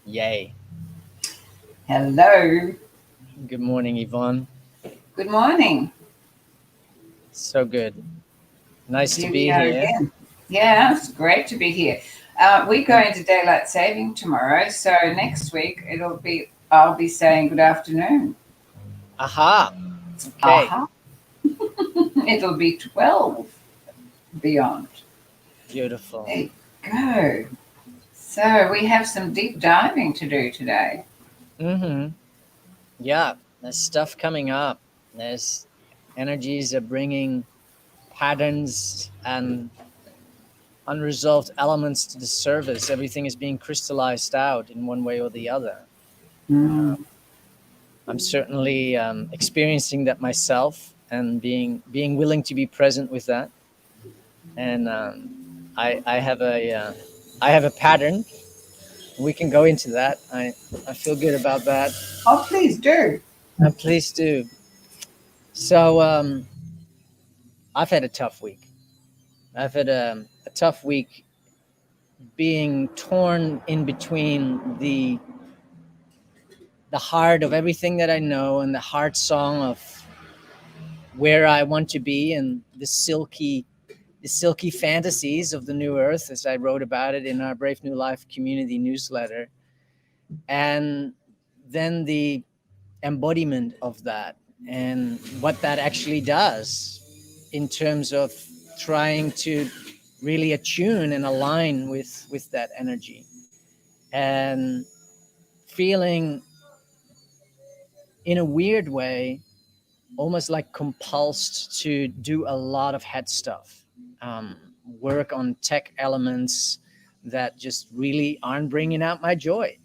Yay. Hello. Good morning, Yvonne. Good morning. So good. Nice to Here we be are here. again. Yeah, it's great to be here. We go into daylight saving tomorrow, so next week I'll be saying good afternoon. Aha. Okay. Aha. It'll be 12 beyond. Beautiful. There you go. So we have some deep diving to do today. Mm-hmm. Yeah. There's stuff coming up. There's energies are bringing patterns and unresolved elements to the surface. Everything is being crystallized out in one way or the other. Mm. I'm certainly experiencing that myself and being willing to be present with that. And I have a pattern. We can go into that. I feel good about that. Oh, please do. Please do. So I've had a tough week. I've had a tough week being torn in between the heart of everything that I know and the heart song of where I want to be and the silky fantasies of the new earth, as I wrote about it in our Brave New Life community newsletter, and then the embodiment of that and what that actually does in terms of trying to really attune and align with that energy and feeling in a weird way almost like compulsed to do a lot of head stuff, um, work on tech elements that just really aren't bringing out my joy,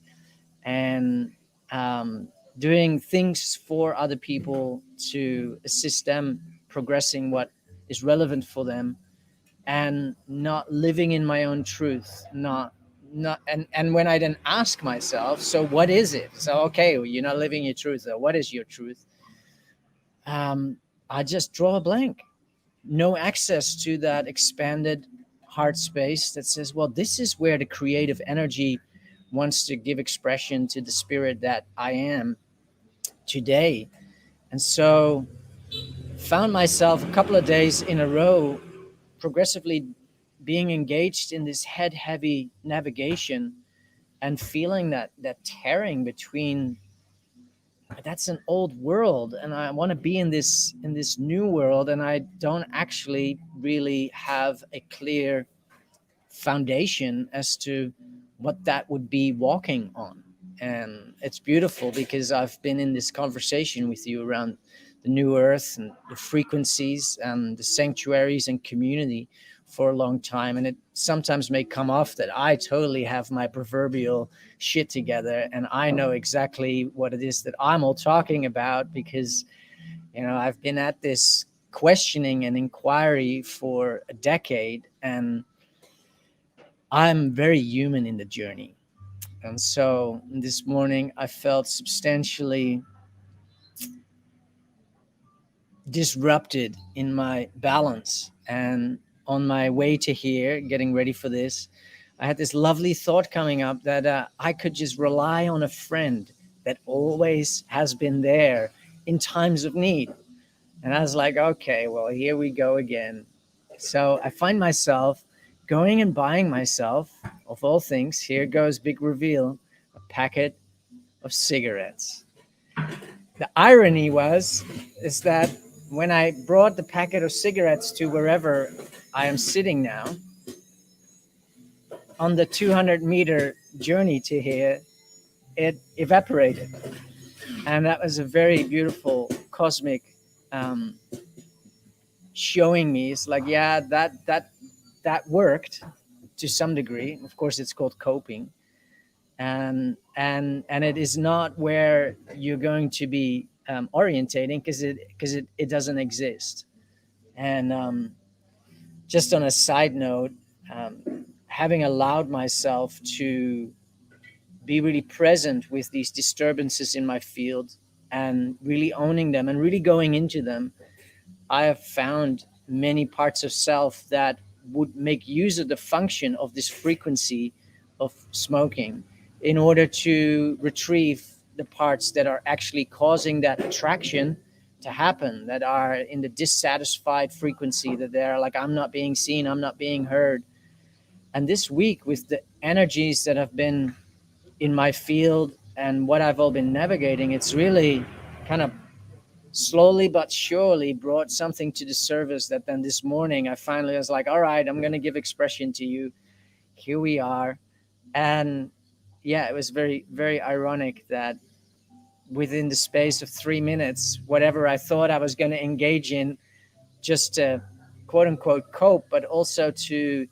and um, doing things for other people to assist them progressing what is relevant for them, and not living in my own truth, not and when I then ask myself, so what is it? So okay, well, you're not living your truth, though. What is your truth? um, I just draw a blank. No access to that expanded heart space that says, well, this is where the creative energy wants to give expression to the spirit that I am today. And so found myself a couple of days in a row progressively being engaged in this head heavy navigation and feeling that tearing between that's an old world and I want to be in this new world, and I don't actually really have a clear foundation as to what that would be walking on. And it's beautiful because I've been in this conversation with you around the new earth and the frequencies and the sanctuaries and community for a long time, and it sometimes may come off that I totally have my proverbial shit together and I know exactly what it is that I'm all talking about, because I've been at this questioning and inquiry for a decade, and I'm very human in the journey. And so this morning I felt substantially disrupted in my balance. And on my way to here, getting ready for this, I had this lovely thought coming up that I could just rely on a friend that always has been there in times of need. And I was like, okay, well, here we go again. So I find myself going and buying myself, of all things, here goes big reveal, a packet of cigarettes. The irony is that when I brought the packet of cigarettes to wherever I am sitting now, on the 200-meter journey to here, it evaporated. And that was a very beautiful cosmic um, showing me. It's like, yeah, that worked to some degree. Of course, it's called coping, and it is not where you're going to be orientating, because it doesn't exist. And just on a side note, um, having allowed myself to be really present with these disturbances in my field and really owning them and really going into them, I have found many parts of self that would make use of the function of this frequency of smoking in order to retrieve the parts that are actually causing that attraction to happen, that are in the dissatisfied frequency, that they're like, I'm not being seen, I'm not being heard. And this week, with the energies that have been in my field and what I've all been navigating, it's really kind of slowly but surely brought something to the surface that then this morning I finally was like, all right, I'm going to give expression to you. Here we are. And yeah, it was very, very ironic that within the space of 3 minutes, whatever I thought I was going to engage in just to quote unquote cope, but also to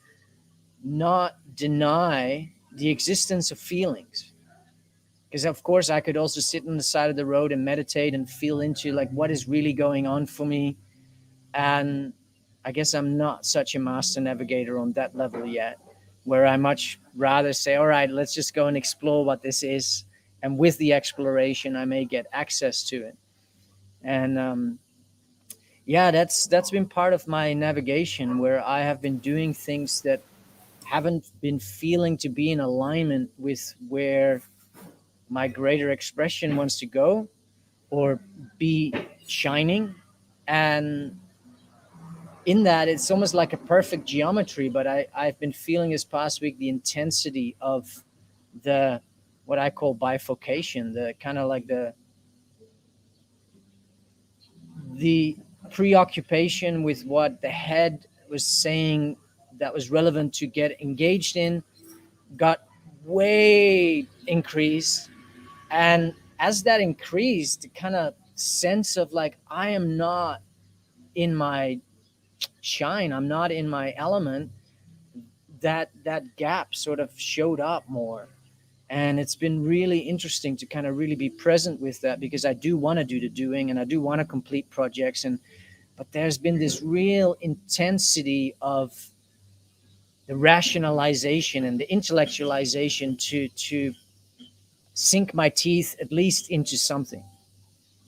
not deny the existence of feelings. Because of course I could also sit on the side of the road and meditate and feel into like what is really going on for me. And I guess I'm not such a master navigator on that level yet, where I much rather say, all right, let's just go and explore what this is. And with the exploration, I may get access to it. And yeah, that's been part of my navigation, where I have been doing things that haven't been feeling to be in alignment with where my greater expression wants to go or be shining. And in that, it's almost like a perfect geometry. But I've been feeling this past week the intensity of the what I call bifurcation, the kind of like the preoccupation with what the head was saying that was relevant to get engaged in got way increased. And as that increased, the kind of sense of like, I am not in my shine, I'm not in my element, that gap sort of showed up more. And it's been really interesting to kind of really be present with that, because I do want to do the doing and I do want to complete projects. And but there's been this real intensity of the rationalization and the intellectualization to sink my teeth at least into something.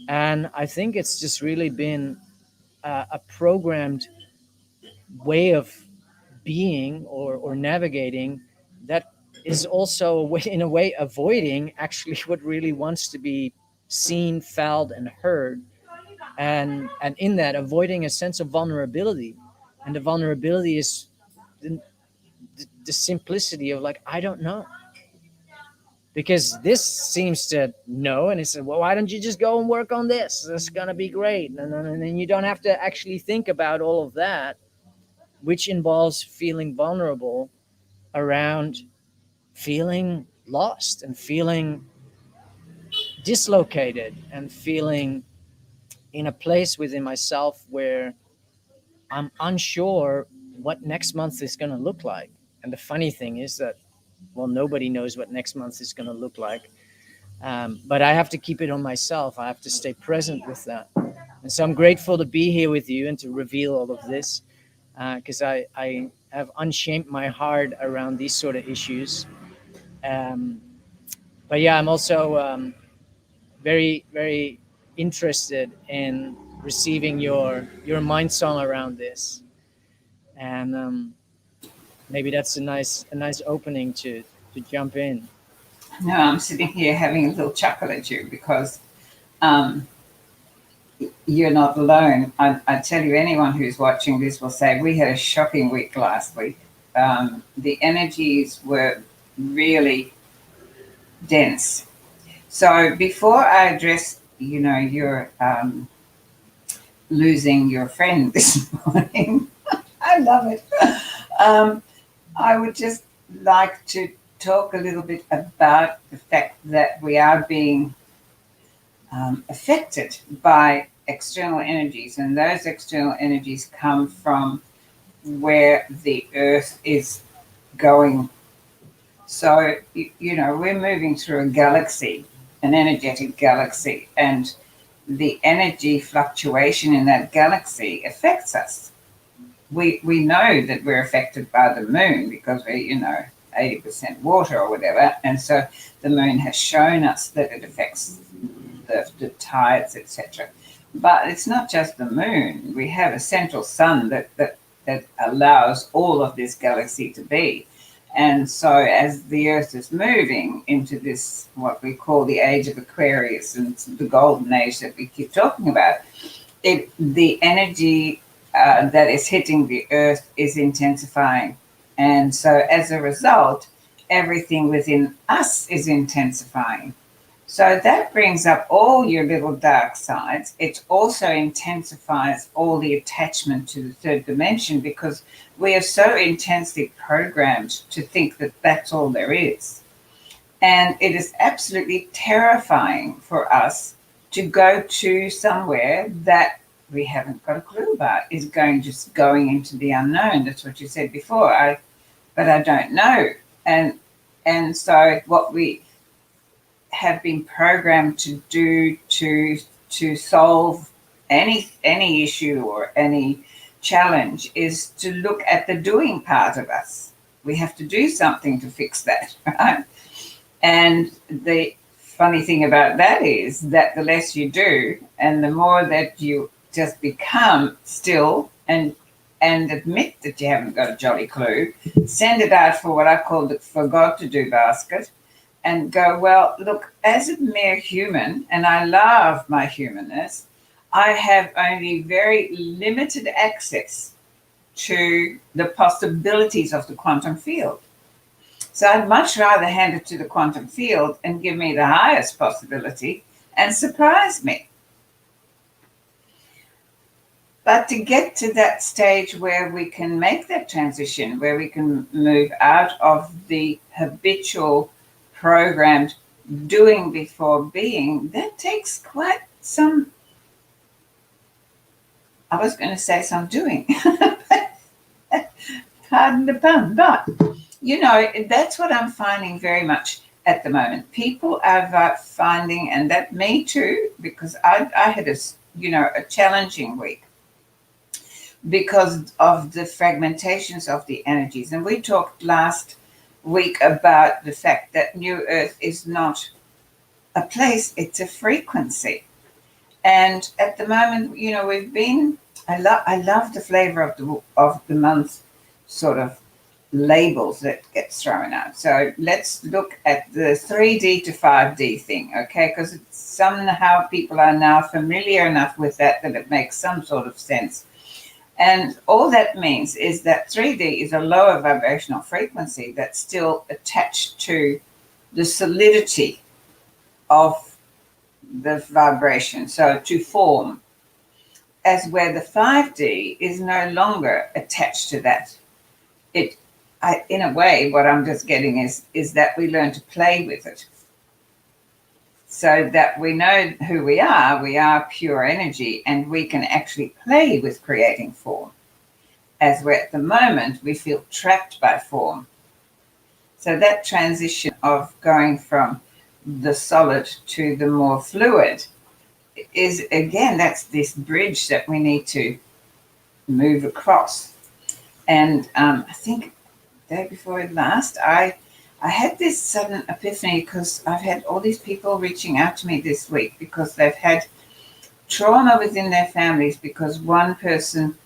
And I think it's just really been a programmed way of being or navigating that is also a way, in a way, avoiding actually what really wants to be seen, felt, and heard. And in that, avoiding a sense of vulnerability. And the vulnerability is the simplicity of like, I don't know, because this seems to know. And it said, well, why don't you just go and work on this? It's gonna be great. And then you don't have to actually think about all of that, which involves feeling vulnerable around feeling lost and feeling dislocated and feeling in a place within myself where I'm unsure what next month is going to look like. And the funny thing is that, well, nobody knows what next month is going to look like. But I have to keep it on myself. I have to stay present with that. And so I'm grateful to be here with you and to reveal all of this, because I have unshamed my heart around these sort of issues. Um, but yeah, I'm also very, very interested in receiving your mind song around this. And maybe that's a nice opening to jump in. No, I'm sitting here having a little chuckle at you because um, you're not alone. I tell you, anyone who's watching this will say we had a shocking week last week. The energies were really dense. So before I address, your losing your friend this morning, I love it. Um, I would just like to talk a little bit about the fact that we are being affected by external energies, and those external energies come from where the earth is going. So, we're moving through a galaxy, an energetic galaxy, and the energy fluctuation in that galaxy affects us. We know that we're affected by the moon because we're 80% water or whatever, and so the moon has shown us that it affects the tides, etc. But it's not just the moon. We have a central sun that allows all of this galaxy to be. And so as the earth is moving into this, what we call the age of Aquarius and the golden age that we keep talking about, the energy that is hitting the earth is intensifying. And so as a result, everything within us is intensifying. So that brings up all your little dark sides. It also intensifies all the attachment to the third dimension, because we are so intensely programmed to think that that's all there is. And it is absolutely terrifying for us to go to somewhere that we haven't got a clue about, is just going into the unknown. That's what you said before. But I don't know. And so what we have been programmed to do to solve any issue or any challenge is to look at the doing part of us. We have to do something to fix that, right? And the funny thing about that is that the less you do and the more that you just become still and admit that you haven't got a jolly clue, send it out for what I call the for God to do basket, and go, well, look, as a mere human, and I love my humanness, I have only very limited access to the possibilities of the quantum field. So I'd much rather hand it to the quantum field and give me the highest possibility and surprise me. But to get to that stage where we can make that transition, where we can move out of the habitual programmed doing before being, that takes quite some, I was going to say some doing, pardon the pun, but that's what I'm finding very much at the moment. People are finding, and that me too, because I had a challenging week because of the fragmentations of the energies. And we talked last week about the fact that New Earth is not a place, it's a frequency. And at the moment, we've been, I love the flavor of the month sort of labels that gets thrown out. So let's look at the 3D to 5D thing, okay? Because somehow people are now familiar enough with that it makes some sort of sense. And all that means is that 3D is a lower vibrational frequency that's still attached to the solidity of the vibration, so to form, as where the 5D is no longer attached to that. In a way, what I'm just getting is that we learn to play with it, so that we know who we are pure energy, and we can actually play with creating form, as we're at the moment, we feel trapped by form. So that transition of going from the solid to the more fluid is, again, that's this bridge that we need to move across. And I think the day before last, I had this sudden epiphany, because I've had all these people reaching out to me this week because they've had trauma within their families, because one person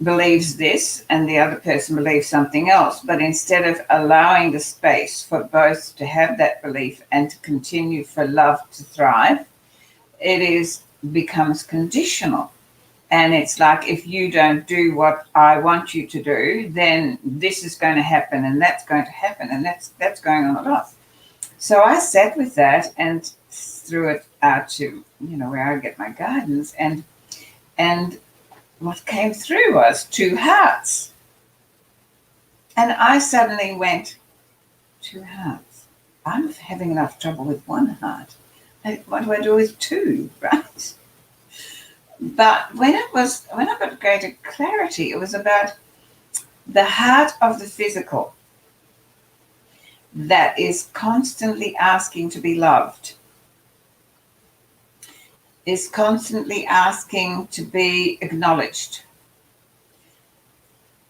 believes this and the other person believes something else. But instead of allowing the space for both to have that belief and to continue for love to thrive, it becomes conditional. And it's like, if you don't do what I want you to do, then this is going to happen and that's going to happen, and that's going on a lot. So I sat with that and threw it out to, where I get my guidance, and what came through was 2 hearts. And I suddenly went, 2 hearts? I'm having enough trouble with 1 heart. What do I do with 2, right? But when I got greater clarity, it was about the heart of the physical that is constantly asking to be loved, is constantly asking to be acknowledged.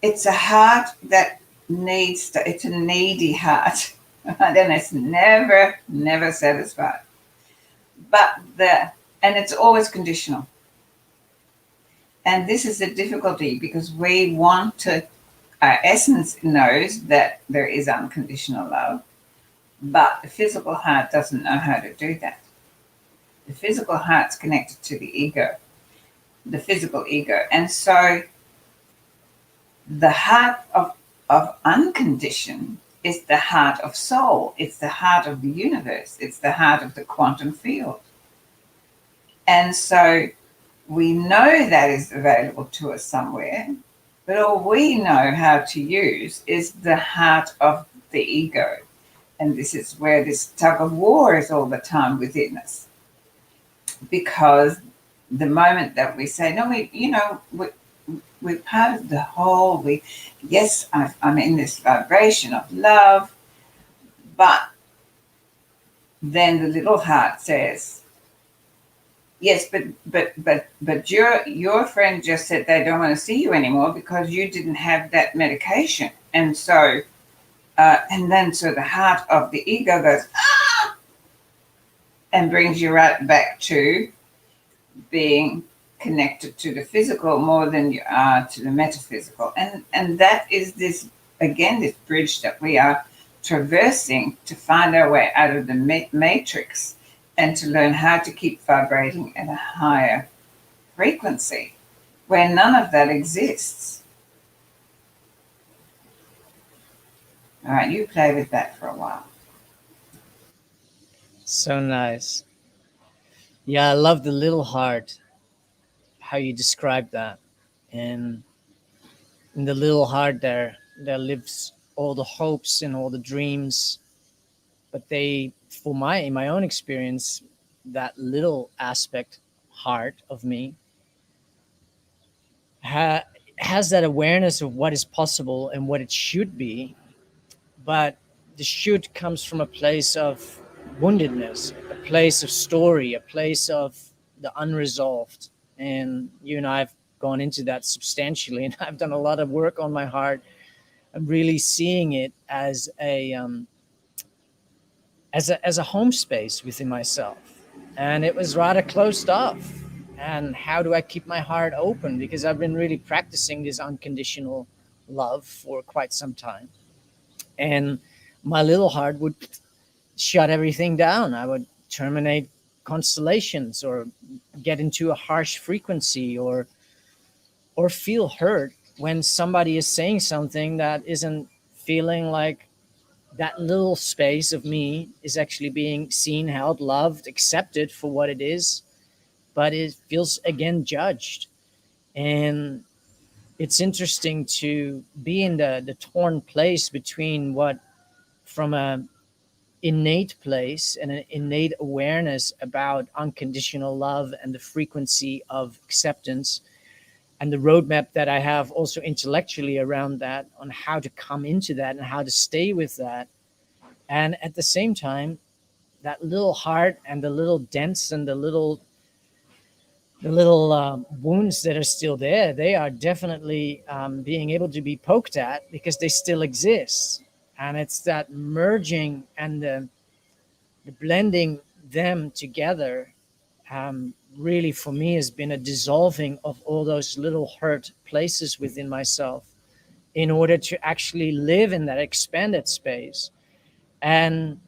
It's a heart that it's a needy heart, and it's never satisfied. And it's always conditional. And this is the difficulty, because we want to our essence knows that there is unconditional love, but the physical heart doesn't know how to do that. The physical heart's connected to the ego, the physical ego. And so the heart of unconditioned is the heart of soul. It's the heart of the universe. It's the heart of the quantum field. And so we know that is available to us somewhere, but all we know how to use is the heart of the ego. And this is where this tug of war is all the time within us. Because the moment that we say, no, we're part of the whole, yes, I'm in this vibration of love, but then the little heart says, yes, but your friend just said they don't want to see you anymore because you didn't have that medication. And so and then so the heart of the ego goes, ah, and brings you right back to being connected to the physical more than you are to the metaphysical. And that is this, again, this bridge that we are traversing to find our way out of the matrix and to learn how to keep vibrating at a higher frequency where none of that exists. All right, you play with that for a while. So nice. Yeah, I love the little heart, how you described that. And in the little heart there lives all the hopes and all the dreams. But they, for my in my own experience, that little aspect heart of me ha- has that awareness of what is possible and what it should be, but the should comes from a place of woundedness, a place of story, a place of the unresolved. And you and I have gone into that substantially, and I've done a lot of work on my heart. I'm really seeing it as a home space within myself, and it was rather closed off. And how do I keep my heart open? Because I've been really practicing this unconditional love for quite some time, and my little heart would shut everything down. I would terminate constellations or get into a harsh frequency or feel hurt when somebody is saying something that isn't feeling like that little space of me is actually being seen, held, loved, accepted for what it is, but it feels again judged. And it's interesting to be in the torn place between what, from a innate place and an innate awareness about unconditional love and the frequency of acceptance, and the roadmap that I have also intellectually around that, on how to come into that and how to stay with that. And at the same time, that little heart and the little dents and the little wounds that are still there, they are definitely being able to be poked at because they still exist. And it's that merging and the blending them together, really for me has been a dissolving of all those little hurt places within myself in order to actually live in that expanded space. And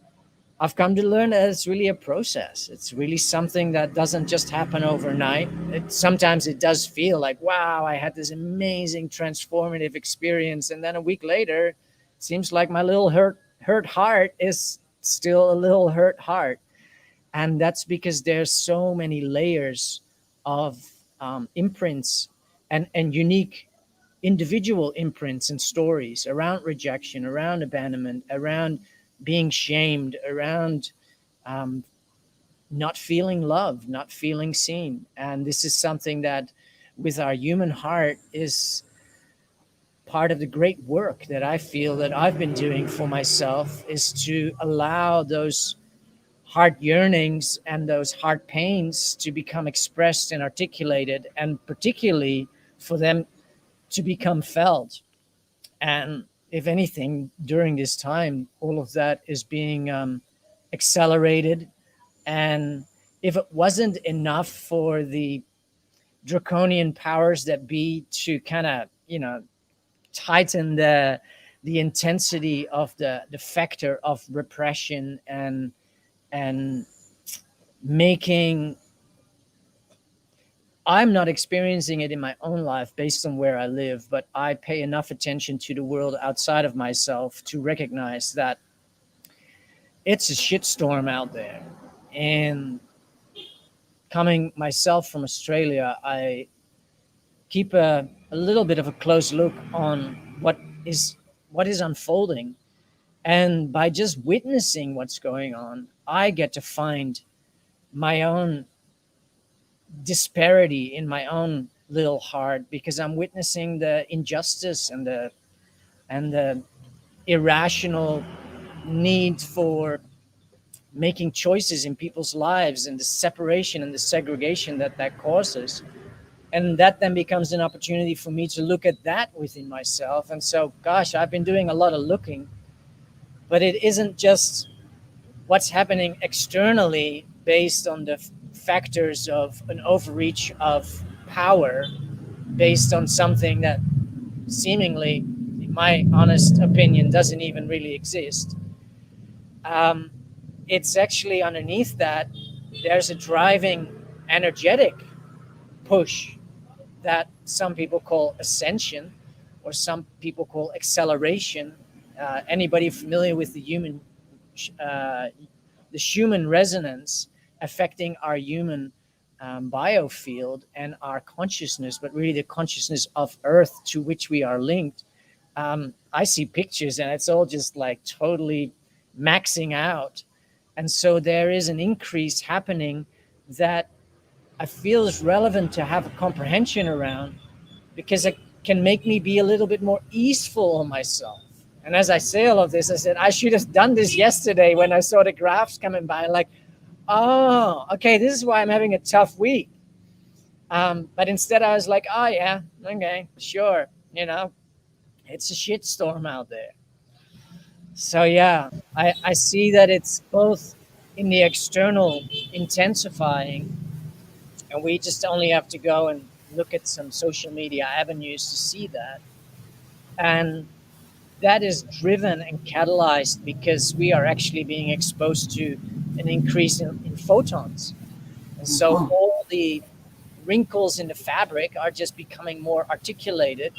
I've come to learn that it's really a process. It's really something that doesn't just happen overnight. Sometimes it does feel like, wow, I had this amazing transformative experience. And then a week later, it seems like my little hurt heart is still a little hurt heart. And that's because there's so many layers of imprints and unique individual imprints and stories around rejection, around abandonment, around being shamed, around um, not feeling loved, not feeling seen. And this is something that, with our human heart, is part of the great work that I feel that I've been doing for myself, is to allow those heart yearnings and those heart pains to become expressed and articulated, and particularly for them to become felt. And if anything, during this time, all of that is being accelerated. And if it wasn't enough for the draconian powers that be to kind of, tighten the intensity of the factor of repression and making. I'm not experiencing it in my own life based on where I live, but I pay enough attention to the world outside of myself to recognize that it's a shitstorm out there. And coming myself from Australia, I keep a little bit of a close look on is what is unfolding. And by just witnessing what's going on, I get to find my own disparity in my own little heart, because I'm witnessing the injustice and the irrational need for making choices in people's lives, and the separation and the segregation that causes. And that then becomes an opportunity for me to look at that within myself. And so, gosh, I've been doing a lot of looking, but it isn't just what's happening externally based on the factors of an overreach of power, based on something that seemingly, in my honest opinion, doesn't even really exist. Um, it's actually underneath that, there's a driving energetic push that some people call ascension, or some people call acceleration. Anybody familiar with uh, the human resonance affecting our human biofield and our consciousness, but really the consciousness of Earth to which we are linked? I see pictures and it's all just like totally maxing out. And so there is an increase happening that I feel is relevant to have a comprehension around, because it can make me be a little bit more easeful on myself. And as I say all of this, I said, I should have done this yesterday when I saw the graphs coming by, like, oh, okay, this is why I'm having a tough week. But instead I was like, oh yeah, okay, sure. It's a shitstorm out there. So yeah, I see that it's both in the external intensifying, and we just only have to go and look at some social media avenues to see that. And that is driven and catalyzed because we are actually being exposed to an increase in photons. And so Mhm. all the wrinkles in the fabric are just becoming more articulated.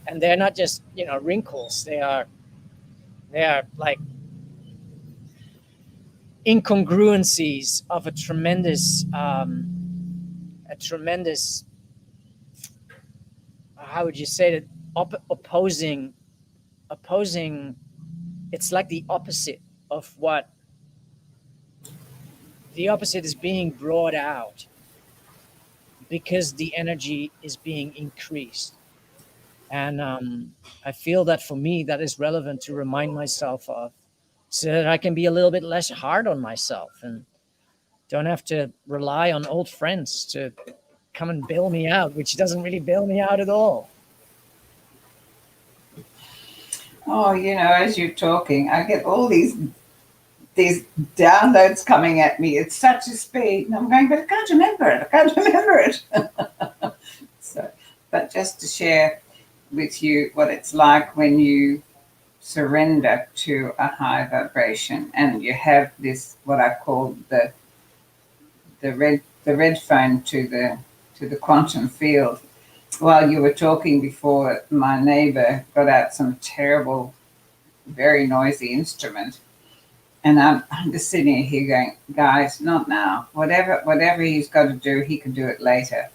And they're not just, wrinkles. They are like incongruencies of a tremendous, how would you say that, opposing. It's like the opposite is being brought out because the energy is being increased. And I feel that for me, that is relevant to remind myself of, so that I can be a little bit less hard on myself and don't have to rely on old friends to come and bail me out, which doesn't really bail me out at all. Oh, as you're talking, I get all these downloads coming at me at such a speed, and I'm going, but I can't remember it. I can't remember it. So, but just to share with you what it's like when you surrender to a high vibration, and you have this, what I call the red phone to the quantum field. While you were talking before, my neighbor got out some terrible, very noisy instrument, and I'm just sitting here going, guys, not now. Whatever he's got to do, he can do it later.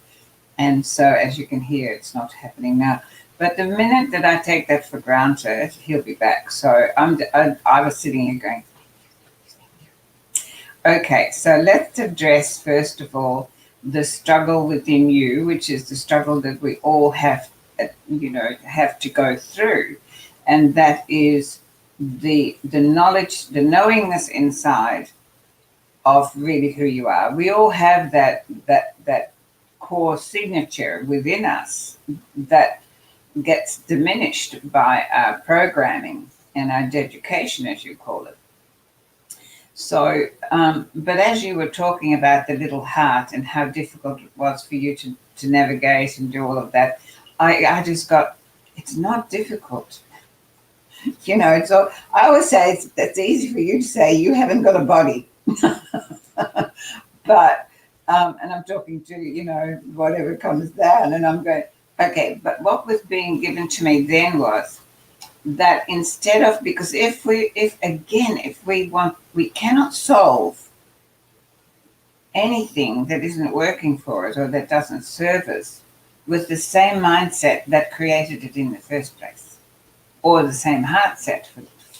And so, as you can hear, it's not happening now. But the minute that I take that for granted, he'll be back. So I was sitting here going, okay, so let's address, first of all, the struggle within you, which is the struggle that we all have to go through. And that is the knowledge, the knowingness inside of really who you are. We all have that core signature within us that gets diminished by our programming and our education, as you call it. So, but as you were talking about the little heart and how difficult it was for you to navigate and do all of that, I just got It's not difficult. It's all, I always say it's easy for you to say you haven't got a body. But, and I'm talking to, whatever comes down, and I'm going, okay, but what was being given to me then was that instead of, because if we cannot solve anything that isn't working for us or that doesn't serve us with the same mindset that created it in the first place, or the same heart set,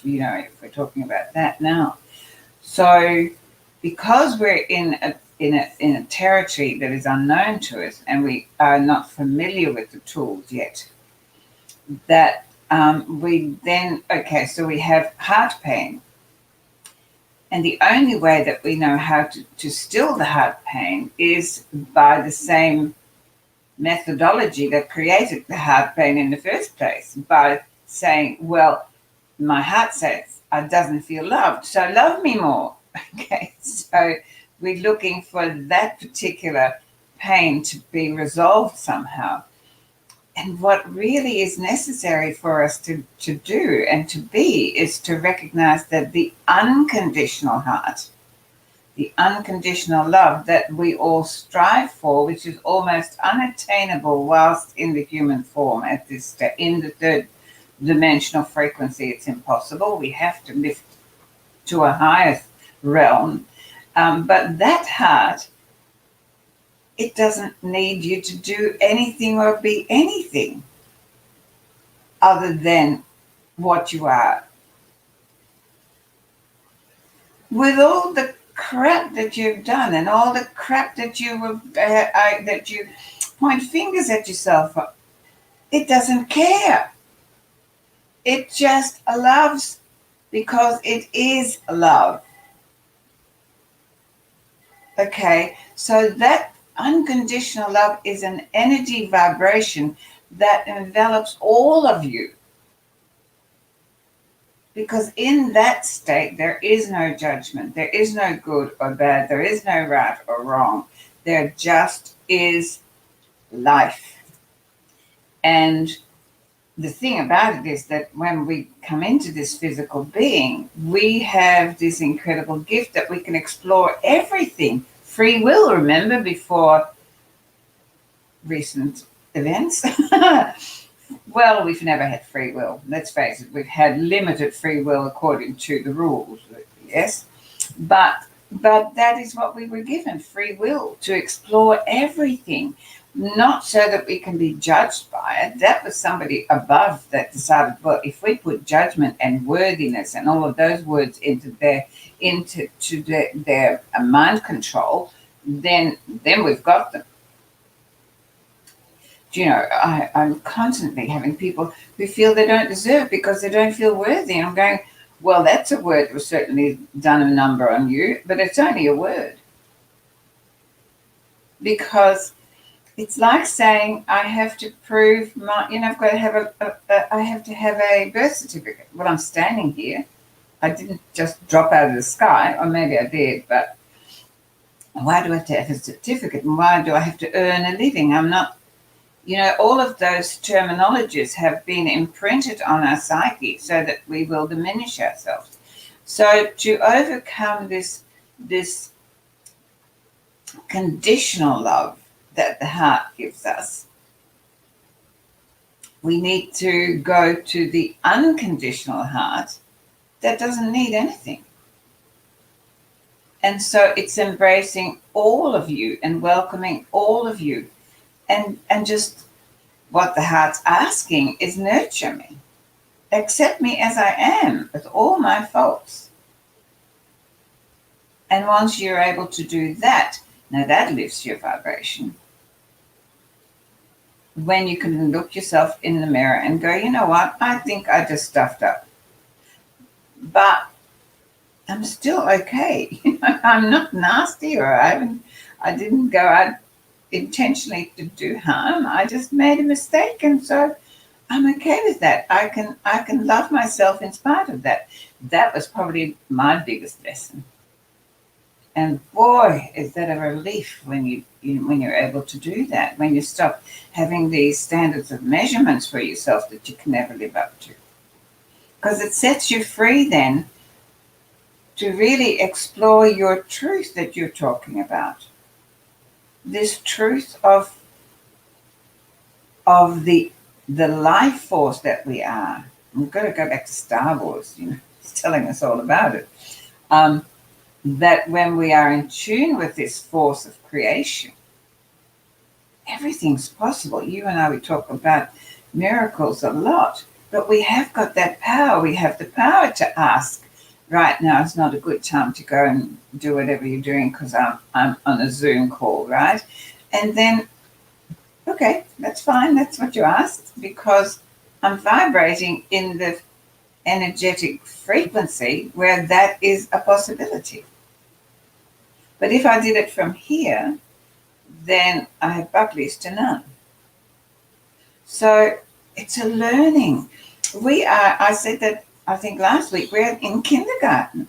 if we're talking about that now. So because we're in a territory that is unknown to us and we are not familiar with the tools yet, that we then, okay, so we have heart pain. And the only way that we know how to still the heart pain is by the same methodology that created the heart pain in the first place, by saying, well, my heart says I doesn't feel loved, so love me more. Okay, so we're looking for that particular pain to be resolved somehow. And what really is necessary for us to do and to be is to recognize that the unconditional heart, the unconditional love that we all strive for, which is almost unattainable whilst in the human form at this step, in the third dimensional frequency, it's impossible. We have to lift to a higher realm. But that heart, it doesn't need you to do anything or be anything other than what you are. With all the crap that you've done and all the crap that you point fingers at yourself for, it doesn't care. It just loves because it is love. Okay, so that unconditional love is an energy vibration that envelops all of you. Because in that state, there is no judgment. There is no good or bad. There is no right or wrong. There just is life. And the thing about it is that when we come into this physical being, we have this incredible gift that we can explore everything. Free will, remember, before recent events? Well, we've never had free will. Let's face it, we've had limited free will according to the rules, yes? But that is what we were given, free will, to explore everything. Not so that we can be judged by it. That was somebody above that decided, well, if we put judgment and worthiness and all of those words into their mind control, then we've got them. I'm constantly having people who feel they don't deserve because they don't feel worthy. And I'm going, well, that's a word that was certainly done a number on you, but it's only a word. Because it's like saying I have to prove I've got to have I have to have a birth certificate. Well, I'm standing here. I didn't just drop out of the sky, or maybe I did, but why do I have to have a certificate? And why do I have to earn a living? I'm not, all of those terminologies have been imprinted on our psyche so that we will diminish ourselves. So to overcome this conditional love that the heart gives us, we need to go to the unconditional heart that doesn't need anything. And so it's embracing all of you and welcoming all of you. And just what the heart's asking is nurture me. Accept me as I am with all my faults. And once you're able to do that, now that lifts your vibration. When you can look yourself in the mirror and go, you know what, I think I just stuffed up. But I'm still okay. I'm not nasty, or I didn't go out intentionally to do harm. I just made a mistake, and so I'm okay with that. I can love myself in spite of that. That was probably my biggest lesson. And boy, is that a relief when when you're able to do that, when you stop having these standards of measurements for yourself that you can never live up to. Because it sets you free then to really explore your truth that you're talking about. This truth of the life force that we are. We've got to go back to Star Wars, it's telling us all about it. That when we are in tune with this force of creation, everything's possible. You and I, we talk about miracles a lot, but we have got that power. We have the power to ask, right now is not a good time to go and do whatever you're doing because I'm on a Zoom call, right? And then, okay, that's fine. That's what you asked because I'm vibrating in the energetic frequency where that is a possibility. But if I did it from here, then I have bucklies to none. So it's a learning. I said that I think last week, we're in kindergarten.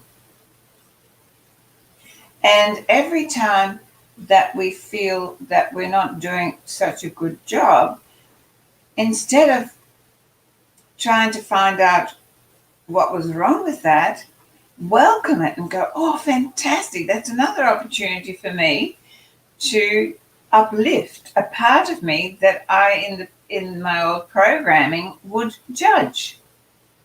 And every time that we feel that we're not doing such a good job, instead of trying to find out what was wrong with that, welcome it and go, oh, fantastic. That's another opportunity for me to uplift a part of me that I, in my old programming, would judge.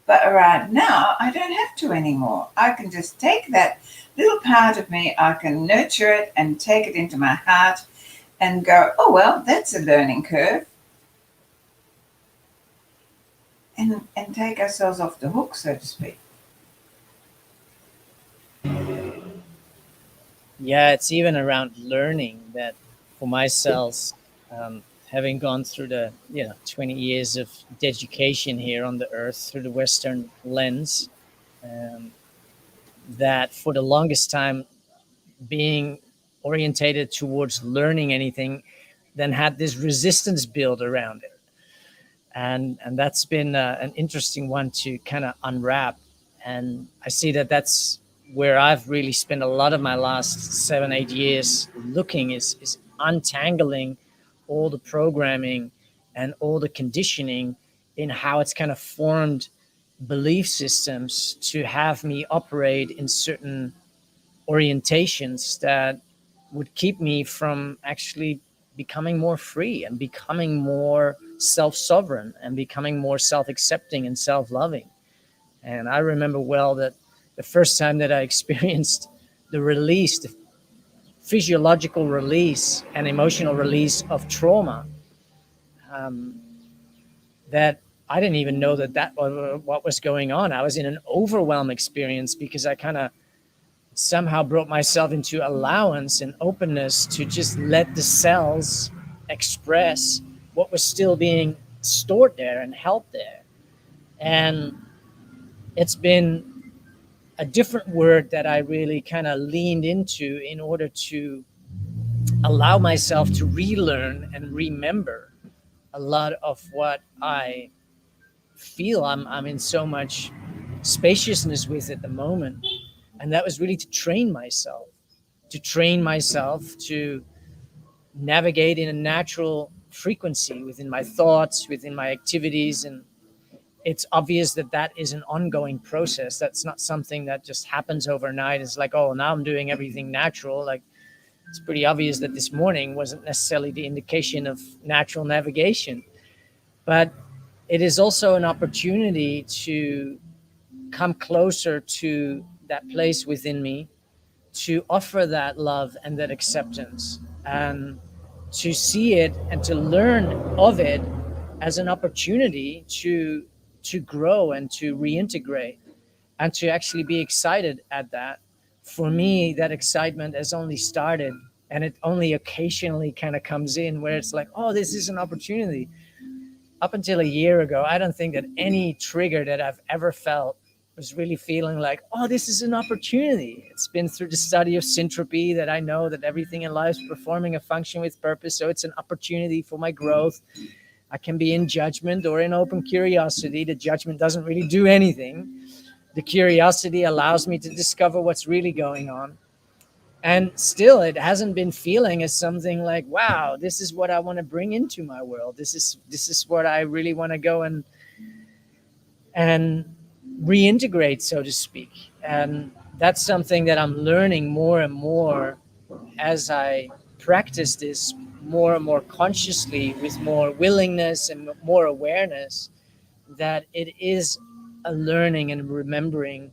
But right now, I don't have to anymore. I can just take that little part of me, I can nurture it and take it into my heart and go, oh, well, that's a learning curve. And take ourselves off the hook, so to speak. Yeah, it's even around learning that for myself, having gone through the 20 years of education here on the earth through the Western lens, um, that for the longest time being orientated towards learning anything, then had this resistance build around it, and that's been an interesting one to kind of unwrap. And I see that that's where I've really spent a lot of my last 7-8 years looking, is untangling all the programming and all the conditioning in how it's kind of formed belief systems to have me operate in certain orientations that would keep me from actually becoming more free and becoming more self-sovereign and becoming more self-accepting and self-loving. And I remember well that the first time that I experienced the release, the physiological release and emotional release of trauma, um, that I didn't even know that what was going on. I was in an overwhelm experience because I kind of somehow brought myself into allowance and openness to just let the cells express what was still being stored there and held there. And it's been a different word that I really kind of leaned into in order to allow myself to relearn and remember a lot of what I feel I'm in so much spaciousness with at the moment. And that was really to train myself to navigate in a natural frequency within my thoughts, within my activities. And it's obvious that that is an ongoing process. That's not something that just happens overnight. It's like, oh, now I'm doing everything natural. Like, it's pretty obvious that this morning wasn't necessarily the indication of natural navigation. But it is also an opportunity to come closer to that place within me, to offer that love and that acceptance, and to see it and to learn of it as an opportunity to grow and to reintegrate and to actually be excited at that. For me, that excitement has only started, and it only occasionally kind of comes in where it's like, oh, this is an opportunity. Up until a year ago, I don't think that any trigger that I've ever felt was really feeling like, oh, this is an opportunity. It's been through the study of syntropy that I know that everything in life is performing a function with purpose. So it's an opportunity for my growth. I can be in judgment or in open curiosity. The judgment doesn't really do anything. The curiosity allows me to discover what's really going on. And still it hasn't been feeling as something like, wow, this is what I want to bring into my world. This is what I really want to go and reintegrate, so to speak. And that's something that I'm learning more and more as I practice this more and more consciously, with more willingness and more awareness, that it is a learning and remembering,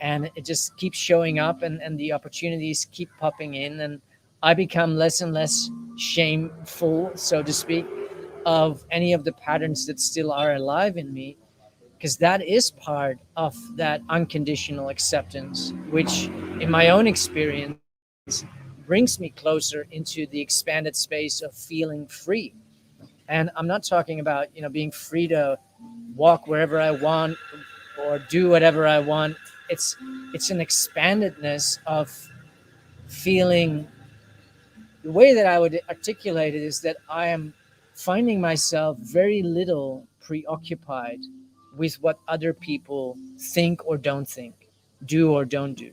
and it just keeps showing up, and the opportunities keep popping in, and I become less and less shameful, so to speak, of any of the patterns that still are alive in me, because that is part of that unconditional acceptance, which in my own experience brings me closer into the expanded space of feeling free. And I'm not talking about, being free to walk wherever I want or do whatever I want. It's an expandedness of feeling. The way that I would articulate it is that I am finding myself very little preoccupied with what other people think or don't think, do or don't do.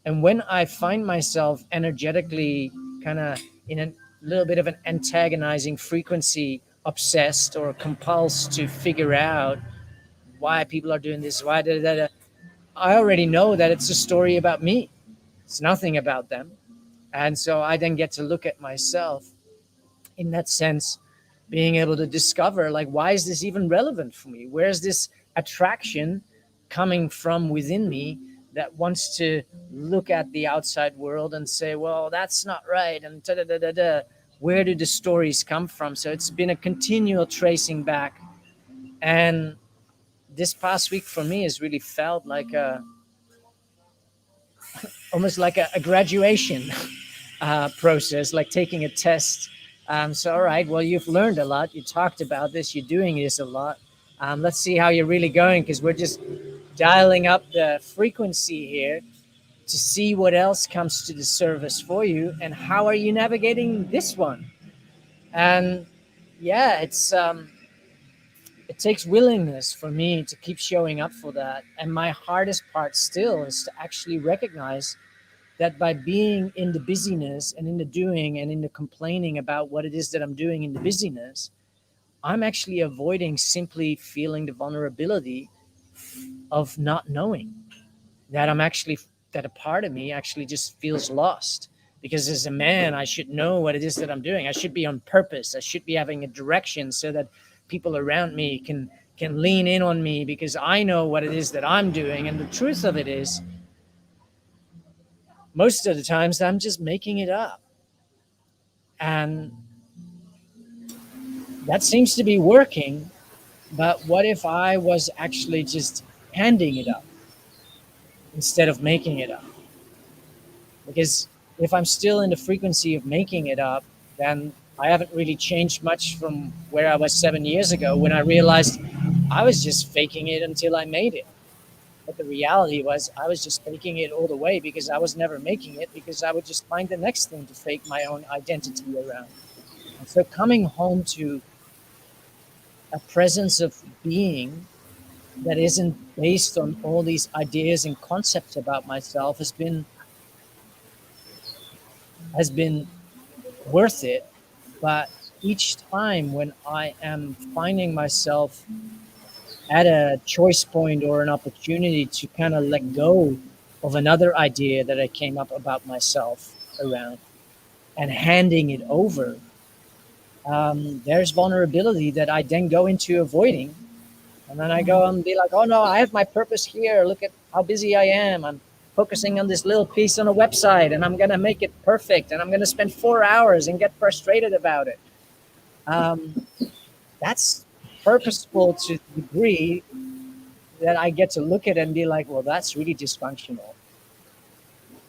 And when I find myself energetically kind of in a little bit of an antagonizing frequency, obsessed or compulsed to figure out why people are doing this, why da, da, da, I already know that it's a story about me. It's nothing about them. And so I then get to look at myself in that sense, being able to discover, like, why is this even relevant for me? Where's this attraction coming from within me that wants to look at the outside world and say, well, that's not right, and da da da da da. Where do the stories come from? So it's been a continual tracing back. And this past week for me has really felt like almost like a graduation process, like taking a test. So, all right, well, you've learned a lot. You talked about this. You're doing this a lot. Let's see how you're really going, because we're just dialing up the frequency here to see what else comes to the surface for you, and how are you navigating this one. And yeah, it takes willingness for me to keep showing up for that. And my hardest part still is to actually recognize that by being in the busyness and in the doing and in the complaining about what it is that I'm doing in the busyness, I'm actually avoiding simply feeling the vulnerability of not knowing that that a part of me actually just feels lost. Because as a man, I should know what it is that I'm doing. I should be on purpose. I should be having a direction so that people around me can lean in on me, because I know what it is that I'm doing. And the truth of it is, most of the times I'm just making it up. And that seems to be working. But what if I was actually just handing it up instead of making it up? Because if I'm still in the frequency of making it up, then I haven't really changed much from where I was 7 years ago, when I realized I was just faking it until I made it. But the reality was, I was just faking it all the way, because I was never making it, because I would just find the next thing to fake my own identity around. And so coming home to a presence of being that isn't based on all these ideas and concepts about myself has been worth it. But each time when I am finding myself at a choice point or an opportunity to kind of let go of another idea that I came up about myself around, and handing it over, there's vulnerability that I then go into avoiding. And then I go and be like, oh no, I have my purpose here. Look at how busy I am. I'm focusing on this little piece on a website, and I'm going to make it perfect. And I'm going to spend 4 hours and get frustrated about it. Um, that's purposeful to the degree that I get to look at it and be like, well, that's really dysfunctional.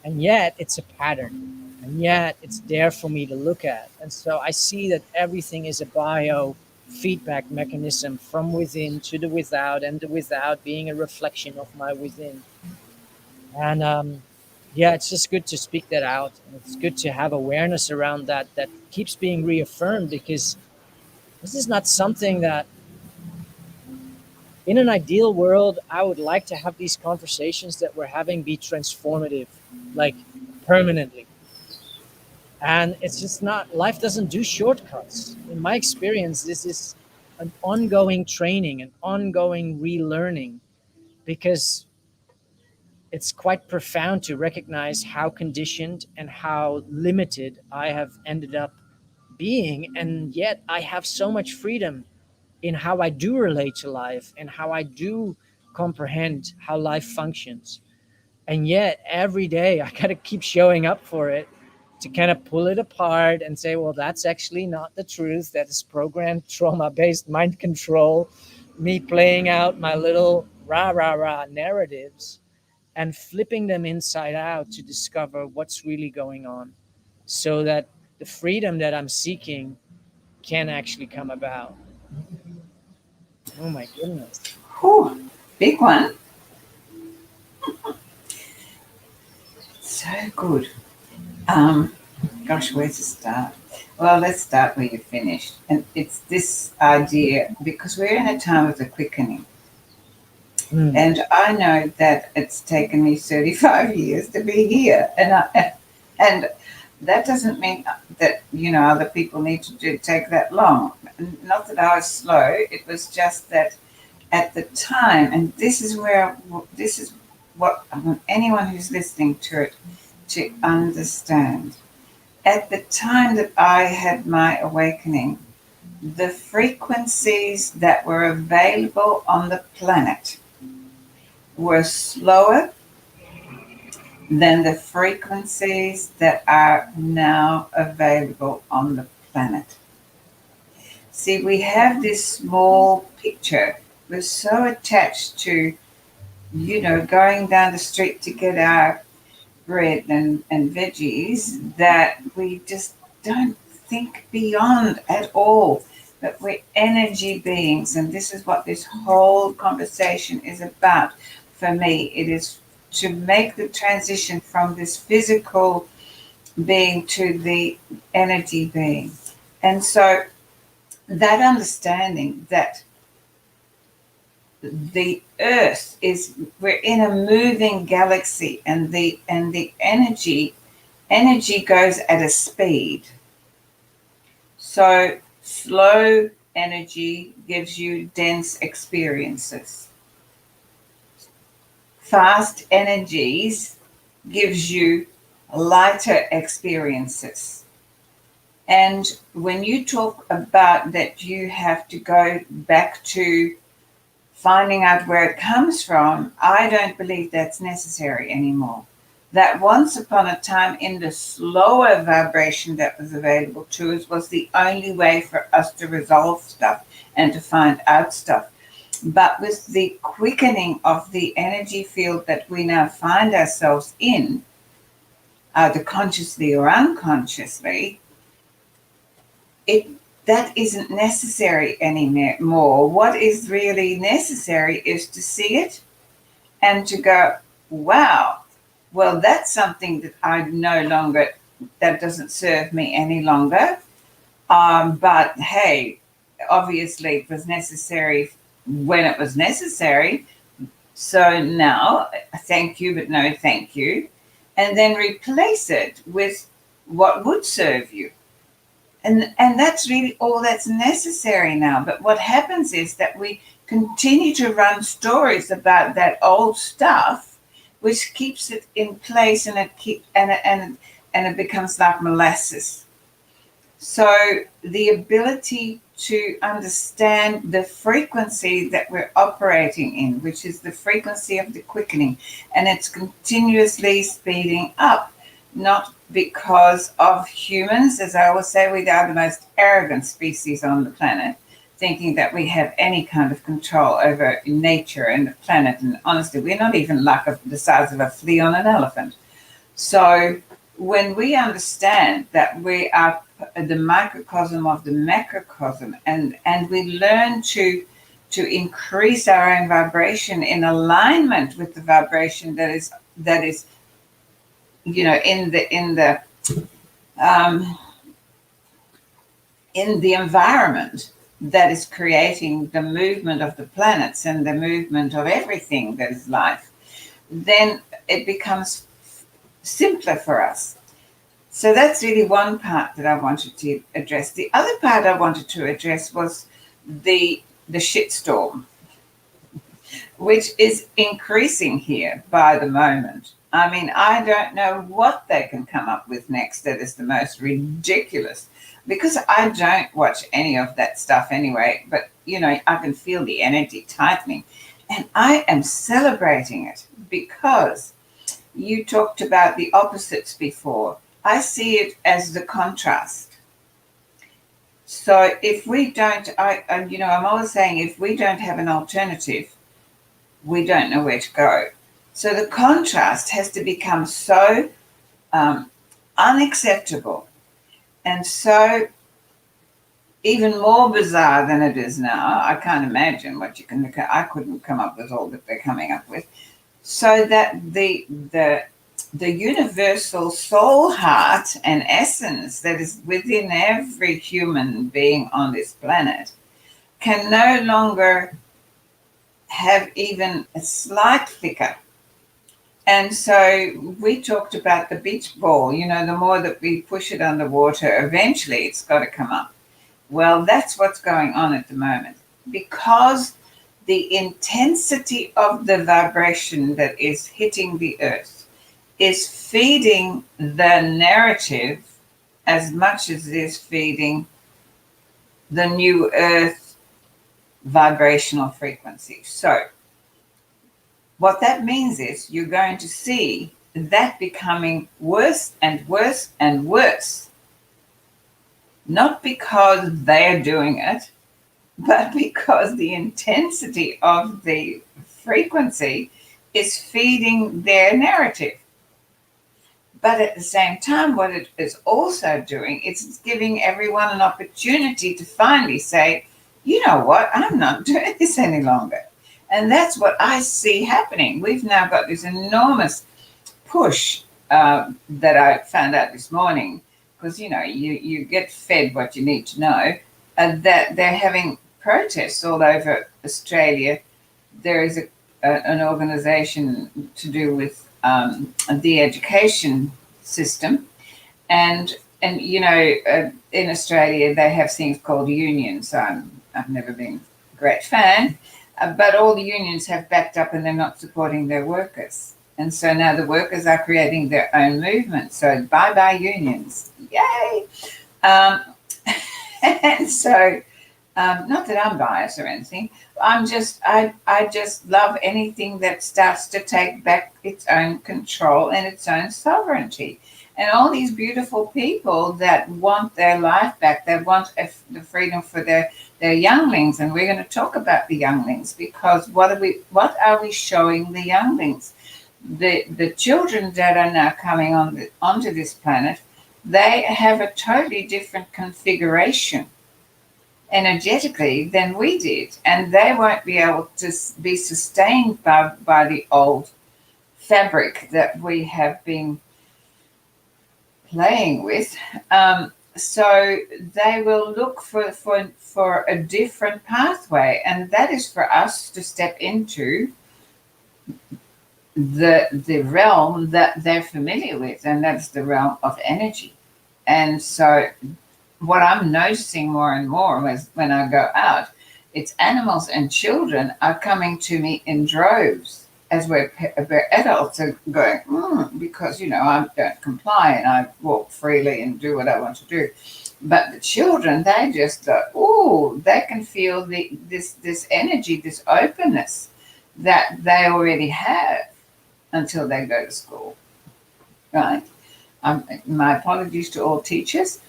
And yet it's a pattern. And yet it's there for me to look at. And so I see that everything is a bio feedback mechanism from within to the without, and the without being a reflection of my within. And yeah, it's just good to speak that out. And it's good to have awareness around that, that keeps being reaffirmed, because this is not something that, in an ideal world, I would like to have these conversations that we're having be transformative, like permanently. And it's just not, life doesn't do shortcuts. In my experience, this is an ongoing training, an ongoing relearning, because it's quite profound to recognize how conditioned and how limited I have ended up being. And yet I have so much freedom in how I do relate to life and how I do comprehend how life functions. And yet every day I got to keep showing up for it, to kind of pull it apart and say, well, that's actually not the truth. That is programmed trauma based mind control, me playing out my little rah, rah, rah narratives and flipping them inside out to discover what's really going on, so that the freedom that I'm seeking can actually come about. Oh my goodness. Whew, big one. So good. Um, Gosh, where to start? Well, let's start where you finished. And it's this idea, because we're in a time of the quickening. Mm. And I know that it's taken me 35 years to be here. And that doesn't mean that, other people need to take that long. Not that I was slow. It was just that at the time, and this is what I want anyone who's listening to it to understand. At the time that I had my awakening, the frequencies that were available on the planet were slower than the frequencies that are now available on the planet. See, we have this small picture. We're so attached to, going down the street to get our bread and veggies that we just don't think beyond at all. But we're energy beings, and this is what this whole conversation is about. For me, it is to make the transition from this physical being to the energy being. And so that understanding that the earth is, we're in a moving galaxy, and the energy goes at a speed. So slow energy gives you dense experiences. Fast energies gives you lighter experiences. And when you talk about that, you have to go back to finding out where it comes from, I don't believe that's necessary anymore. That once upon a time, in the slower vibration that was available to us, was the only way for us to resolve stuff and to find out stuff. But with the quickening of the energy field that we now find ourselves in, either consciously or unconsciously, it that isn't necessary anymore. What is really necessary is to see it and to go, wow, well, that's something that that doesn't serve me any longer. But hey, obviously it was necessary when it was necessary. So now, thank you, but no thank you. And then replace it with what would serve you. And that's really all that's necessary now. But what happens is that we continue to run stories about that old stuff, which keeps it in place, and it becomes like molasses. So the ability to understand the frequency that we're operating in, which is the frequency of the quickening, and it's continuously speeding up. Not because of humans, as I always say, we are the most arrogant species on the planet, thinking that we have any kind of control over nature and the planet. And honestly, we're not even like the size of a flea on an elephant. So when we understand that we are the microcosm of the macrocosm, and we learn to increase our own vibration in alignment with the vibration that is um, in the environment that is creating the movement of the planets and the movement of everything that is life, then it becomes simpler for us. So that's really one part that I wanted to address. The other part I wanted to address was the shitstorm, which is increasing here by the moment. I mean, I don't know what they can come up with next that is the most ridiculous, because I don't watch any of that stuff anyway, but I can feel the energy tightening, and I am celebrating it because you talked about the opposites before. I see it as the contrast. So if we don't, I'm always saying, if we don't have an alternative, we don't know where to go. So the contrast has to become so unacceptable and so even more bizarre than it is now. I can't imagine what you can look at. I couldn't come up with all that they're coming up with. So that the universal soul, heart, and essence that is within every human being on this planet can no longer have even a slight flicker. And so we talked about the beach ball, the more that we push it underwater, eventually it's got to come up. Well, that's what's going on at the moment, because the intensity of the vibration that is hitting the earth is feeding the narrative as much as it is feeding the new earth vibrational frequency. So what that means is you're going to see that becoming worse and worse and worse, not because they're doing it, but because the intensity of the frequency is feeding their narrative. But at the same time, what it is also doing, it's giving everyone an opportunity to finally say, you know what, I'm not doing this any longer. And that's what I see happening. We've now got this enormous push that I found out this morning, because, you get fed what you need to know, that they're having protests all over Australia. There is an organisation to do with the education system, and in Australia they have things called unions. I've never been a great fan, but all the unions have backed up and they're not supporting their workers. And so now the workers are creating their own movement. So bye-bye unions. Yay! And so, not that I'm biased or anything, I just love anything that starts to take back its own control and its own sovereignty. And all these beautiful people that want their life back, they want the freedom for their younglings. And we're going to talk about the younglings, because what are we showing the younglings? The children that are now coming onto this planet, they have a totally different configuration energetically than we did, and they won't be able to be sustained by the old fabric that we have been playing with. So they will look for a different pathway, and that is for us to step into the realm that they're familiar with, and that's the realm of energy. And so what I'm noticing more and more is when I go out, it's animals and children are coming to me in droves as we're adults are going, because, I don't comply and I walk freely and do what I want to do. But the children, they just go, they can feel this energy, this openness that they already have until they go to school, right? My apologies to all teachers,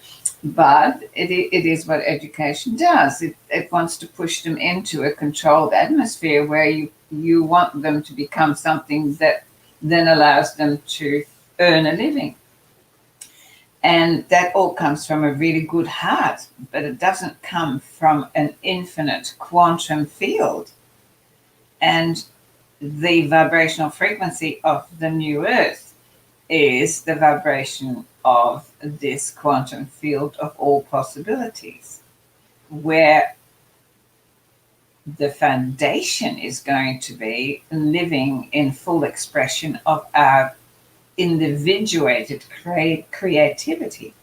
but it is what education does. It wants to push them into a controlled atmosphere where you want them to become something that then allows them to earn a living. And that all comes from a really good heart, but it doesn't come from an infinite quantum field. And the vibrational frequency of the new earth is the vibration of this quantum field of all possibilities, where the foundation is going to be living in full expression of our individuated creativity.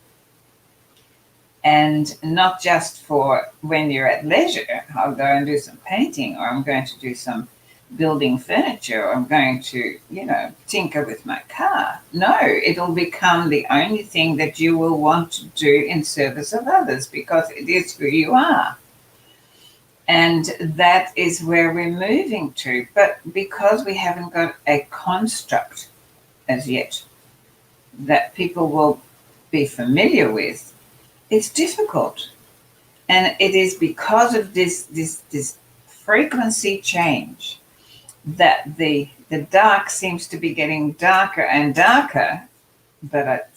And not just for when you're at leisure, I'll go and do some painting, or I'm going to do some building furniture, or I'm going to, tinker with my car. No, it'll become the only thing that you will want to do in service of others because it is who you are. And that is where we're moving to. But because we haven't got a construct as yet that people will be familiar with, it's difficult. And it is because of this frequency change that the dark seems to be getting darker and darker, but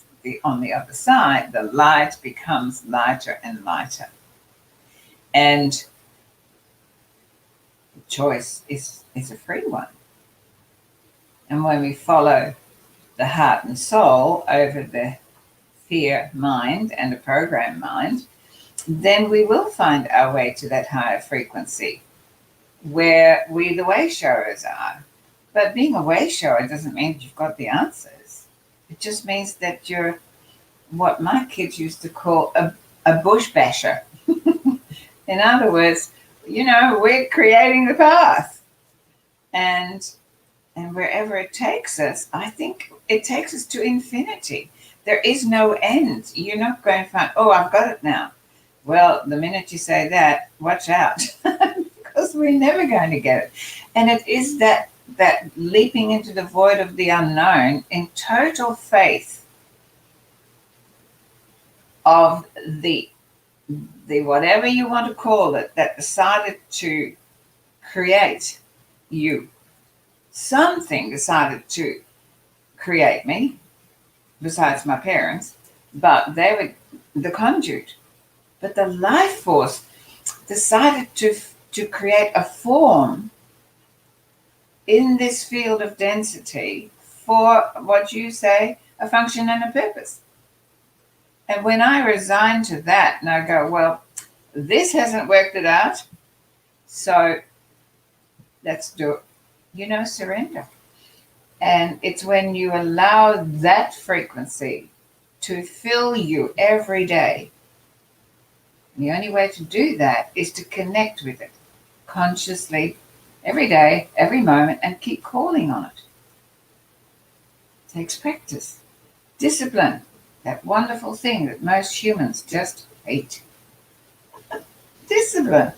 on the other side, the light becomes lighter and lighter. And the choice is a free one. And when we follow the heart and soul over the fear mind and the program mind, then we will find our way to that higher frequency where we, the way showers, are. But being a way shower doesn't mean that you've got the answers. It just means that you're what my kids used to call a bush basher. In other words, we're creating the path. And wherever it takes us, I think it takes us to infinity. There is no end. You're not going to find, oh, I've got it now. Well, the minute you say that, watch out, because we're never going to get it. And it is that leaping into the void of the unknown in total faith of the whatever you want to call it, that decided to create you. Something decided to create me, besides my parents, but they were the conduit. But the life force decided to create a form in this field of density for what you say, a function and a purpose. And when I resign to that and I go, well, this hasn't worked it out, so let's do it, surrender. And it's when you allow that frequency to fill you every day. The only way to do that is to connect with it consciously every day, every moment, and keep calling on it. It takes practice. Discipline, that wonderful thing that most humans just hate. Discipline.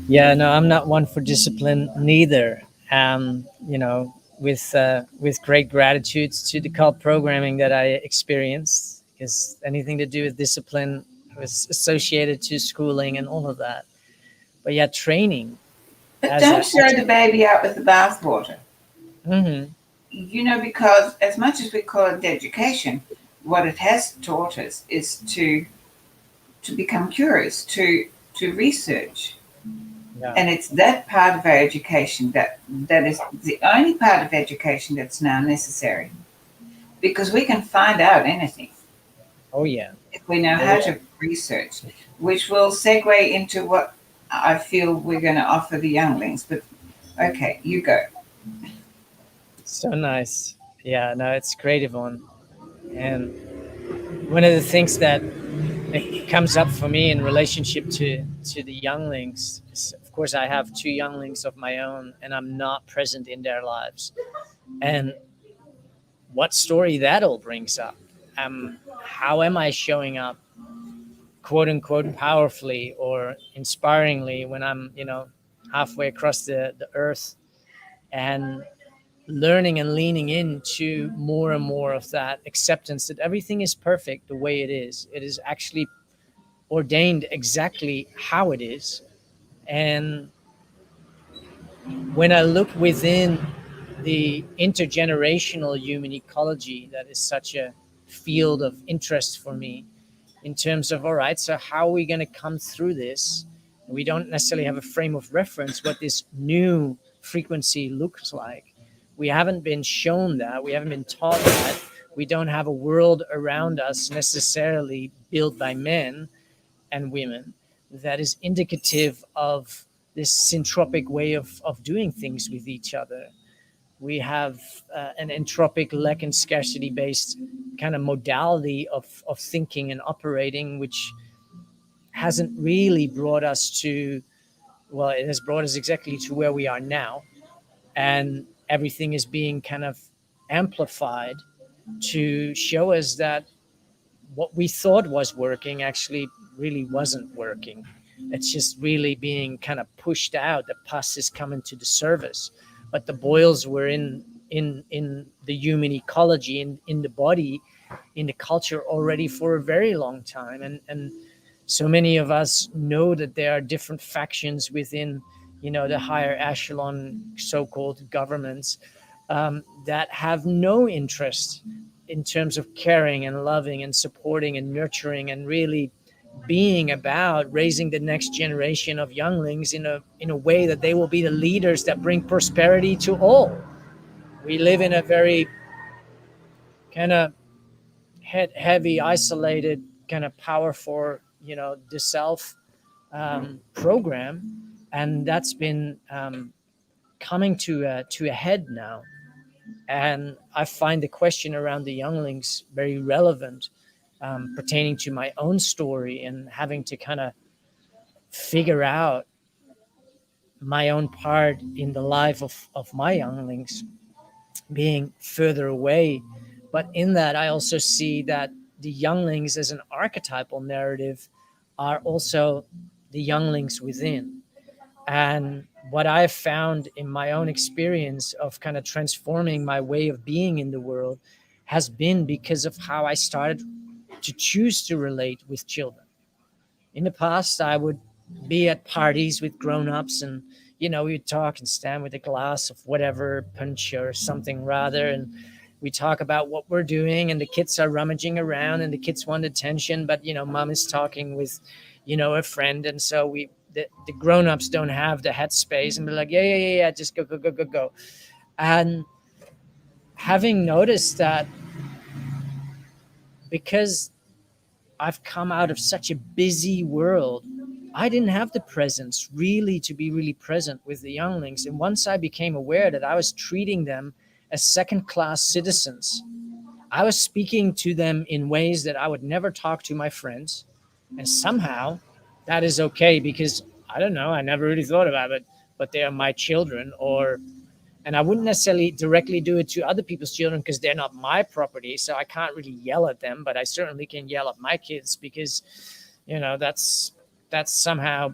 Yeah, no, I'm not one for discipline neither. With great gratitude to the cult programming that I experienced, because anything to do with discipline was associated to schooling and all of that. But yeah, training. But don't throw the baby out with the bathwater. Mm-hmm. Because as much as we call it education, what it has taught us is to become curious, to research. Yeah. And it's that part of our education that is the only part of education that's now necessary, because we can find out anything. Oh yeah. If we know how to research, which will segue into what I feel we're going to offer the younglings. But okay, you go. So nice. Yeah, no, it's great, Yvonne. And one of the things that it comes up for me in relationship to the younglings is, of course, I have two younglings of my own, and I'm not present in their lives. And what story that all brings up? How am I showing up, quote unquote, powerfully or inspiringly when I'm, halfway across the earth, and learning and leaning into more and more of that acceptance that everything is perfect the way it is. It is actually ordained exactly how it is. And when I look within the intergenerational human ecology, that is such a field of interest for me, in terms of, all right, so how are we going to come through this? We don't necessarily have a frame of reference what this new frequency looks like. We haven't been shown that. We haven't been taught that. We don't have a world around us necessarily built by men and women that is indicative of this syntropic way of doing things with each other. We have an entropic lack and scarcity based kind of modality of thinking and operating, which hasn't really brought us to, well, it has brought us exactly to where we are now. And everything is being kind of amplified to show us that what we thought was working actually really wasn't working. It's just really being kind of pushed out. The pus is coming to the surface, but the boils were in the human ecology, in the body, in the culture already for a very long time. And so many of us know that there are different factions within, the higher echelon so-called governments, that have no interest in terms of caring and loving and supporting and nurturing and really being about raising the next generation of younglings in a way that they will be the leaders that bring prosperity to all. We live in a very kind of heavy, isolated, kind of power for the self program, and that's been coming to a head now. And I find the question around the younglings very relevant, pertaining to my own story and having to kind of figure out my own part in the life of my younglings being further away. But in that, I also see that the younglings as an archetypal narrative are also the younglings within. And what I've found in my own experience of kind of transforming my way of being in the world has been because of how I started to choose to relate with children. In the past, I would be at parties with grown-ups, and we'd talk and stand with a glass of whatever, punch or something rather, and we talk about what we're doing, and the kids are rummaging around and the kids want attention, but mom is talking with a friend, and so the grown-ups don't have the headspace and be like, yeah, yeah, yeah, yeah, just go, go, go, go, go. And having noticed that, because I've come out of such a busy world, I didn't have the presence really to be really present with the younglings. And once I became aware that I was treating them as second class citizens, I was speaking to them in ways that I would never talk to my friends. And somehow that is okay, because I don't know, I never really thought about it, but they are my children. And I wouldn't necessarily directly do it to other people's children because they're not my property. So I can't really yell at them, but I certainly can yell at my kids, because, that's somehow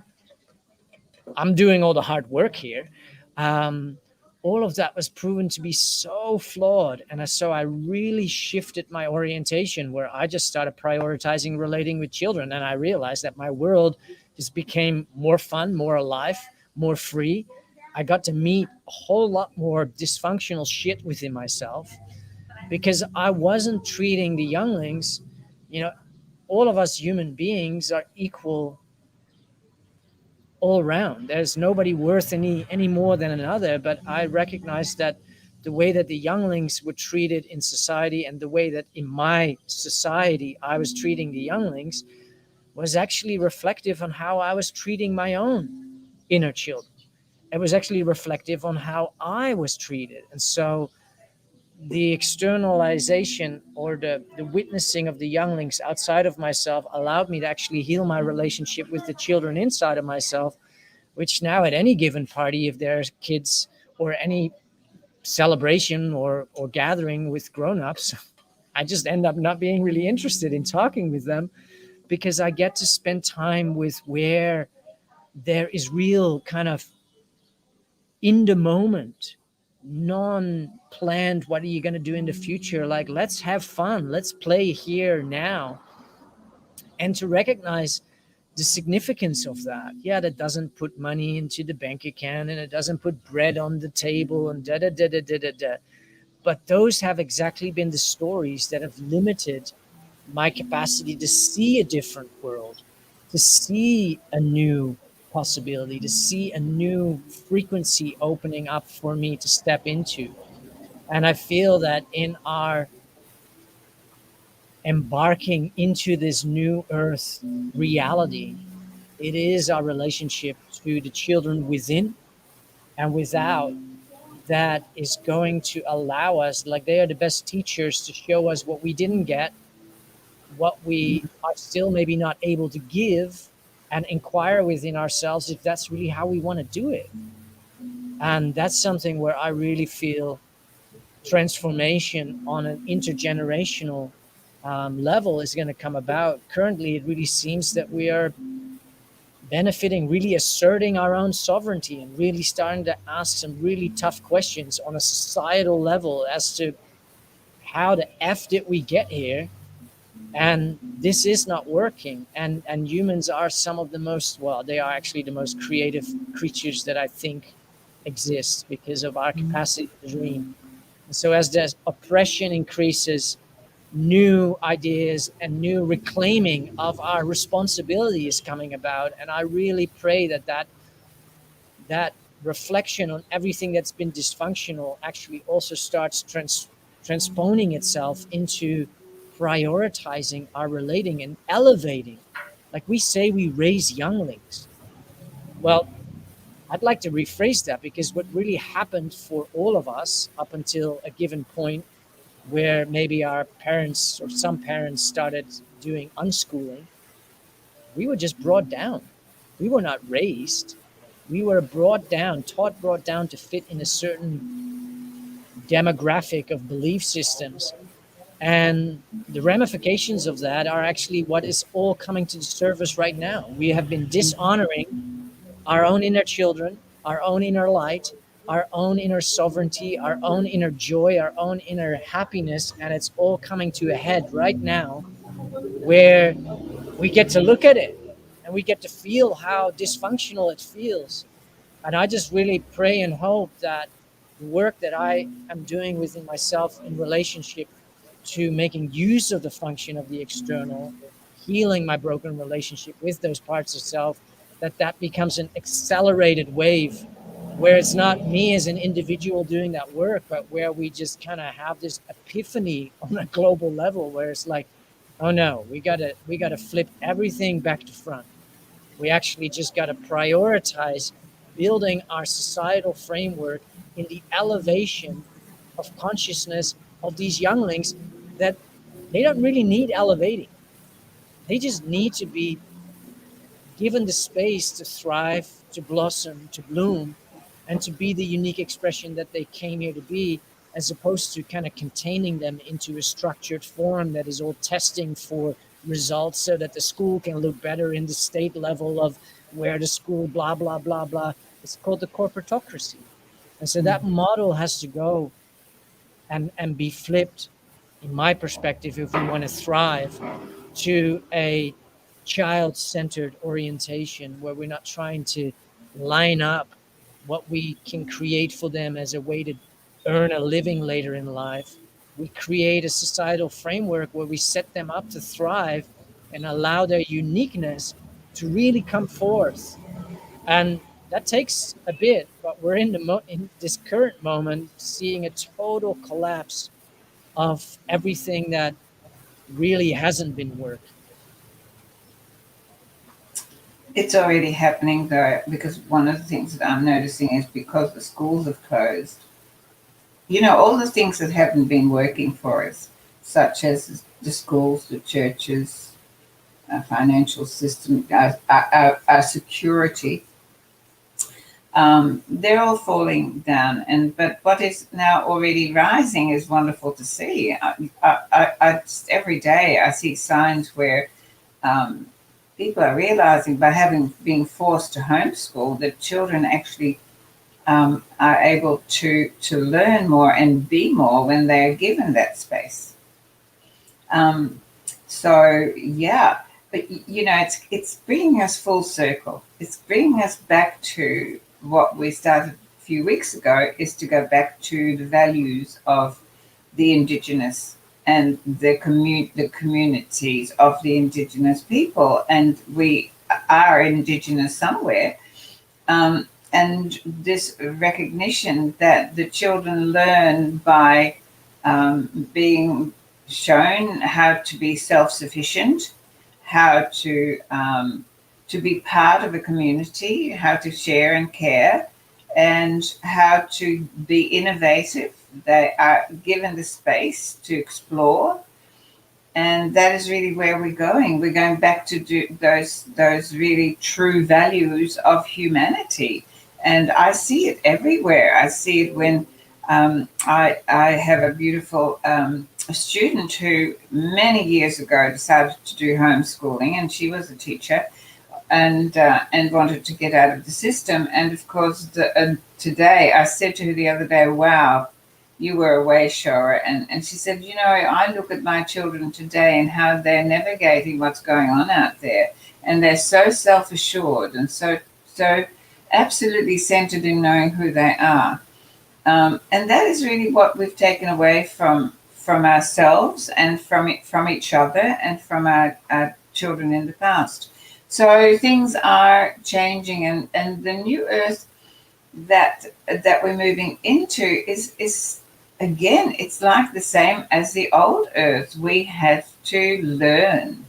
I'm doing all the hard work here. Um, all of that was proven to be so flawed. And so I really shifted my orientation, where I just started prioritizing relating with children. And I realized that my world just became more fun, more alive, more free. I got to meet a whole lot more dysfunctional shit within myself because I wasn't treating the younglings, you know, all of us human beings are equal all around. There's nobody worth any more than another. But I recognize that the way that the younglings were treated in society and the way that in my society I was treating the younglings was actually reflective on how I was treating my own inner children. It was actually reflective on how I was treated. And so the externalization or the witnessing of the younglings outside of myself allowed me to actually heal my relationship with the children inside of myself, which now at any given party, if there's kids or any celebration or gathering with grown-ups, I just end up not being really interested in talking with them, because I get to spend time with where there is real kind of in the moment, non-planned, what are you going to do in the future, like let's have fun, let's play here now. And to recognize the significance of that. Yeah, that doesn't put money into the bank account and it doesn't put bread on the table and da da da da da da da. But those have exactly been the stories that have limited my capacity to see a different world, to see a new possibility, to see a new frequency opening up for me to step into. And I feel that in our embarking into this new earth reality, it is our relationship to the children within and without that is going to allow us, like they are the best teachers to show us what we didn't get, what we are still maybe not able to give, and inquire within ourselves if that's really how we want to do it. And that's something where I really feel transformation on an intergenerational level is going to come about. Currently, it really seems that we are benefiting, really asserting our own sovereignty and really starting to ask some really tough questions on a societal level as to how the F did we get here? And this is not working. And humans are some of the most, well, they are actually the most creative creatures that I think exist because of our capacity to dream. And so as the oppression increases, new ideas and new reclaiming of our responsibility is coming about. And I really pray that that reflection on everything that's been dysfunctional actually also starts transponing itself into prioritizing our relating and elevating. Like we say, we raise younglings. Well, I'd like to rephrase that, because what really happened for all of us up until a given point where maybe our parents or some parents started doing unschooling, we were just brought down. We were not raised. We were brought down to fit in a certain demographic of belief systems. And the ramifications of that are actually what is all coming to the surface right now. We have been dishonoring our own inner children, our own inner light, our own inner sovereignty, our own inner joy, our own inner happiness. And it's all coming to a head right now where we get to look at it and we get to feel how dysfunctional it feels. And I just really pray and hope that the work that I am doing within myself in relationship to making use of the function of the external, healing my broken relationship with those parts of self, that becomes an accelerated wave where it's not me as an individual doing that work, but where we just kind of have this epiphany on a global level where it's like, oh no, we gotta flip everything back to front. We actually just got to prioritize building our societal framework in the elevation of consciousness of these younglings, that they don't really need elevating. They just need to be given the space to thrive, to blossom, to bloom, and to be the unique expression that they came here to be, as opposed to kind of containing them into a structured form that is all testing for results so that the school can look better in the state level of where the school, blah, blah, blah, blah. It's called the corporatocracy. And so that model has to go and be flipped, in my perspective, if we want to thrive, to a child centered orientation where we're not trying to line up what we can create for them as a way to earn a living later in life. We create a societal framework where we set them up to thrive and allow their uniqueness to really come forth. And that takes a bit, but we're in this current moment seeing a total collapse of everything that really hasn't been working. It's already happening though, because one of the things that I'm noticing is because the schools have closed, all the things that haven't been working for us, such as the schools, the churches, our financial system, our security, they're all falling down. But what is now already rising is wonderful to see. I just, every day I see signs where people are realizing, by being forced to homeschool, that children actually are able to learn more and be more when they are given that space. Um, so yeah, but it's bringing us full circle. It's bringing us back to what we started a few weeks ago, is to go back to the values of the Indigenous and the communities of the Indigenous people, and we are Indigenous somewhere. And this recognition that the children learn by being shown how to be self-sufficient, how to be part of a community, how to share and care, and how to be innovative. They are given the space to explore, and that is really where we're going. We're going back to do those really true values of humanity, and I see it everywhere. I see it when I have a beautiful student who many years ago decided to do homeschooling, and she was a teacher, and wanted to get out of the system. And of course, today I said to her the other day, "Wow, you were a way shower." And she said, "You know, I look at my children today and how they're navigating what's going on out there, and they're so self assured and so absolutely centered in knowing who they are." And that is really what we've taken away from ourselves and from each other and from our children in the past. So things are changing, and the new earth that we're moving into is again, it's like the same as the old earth. We have to learn.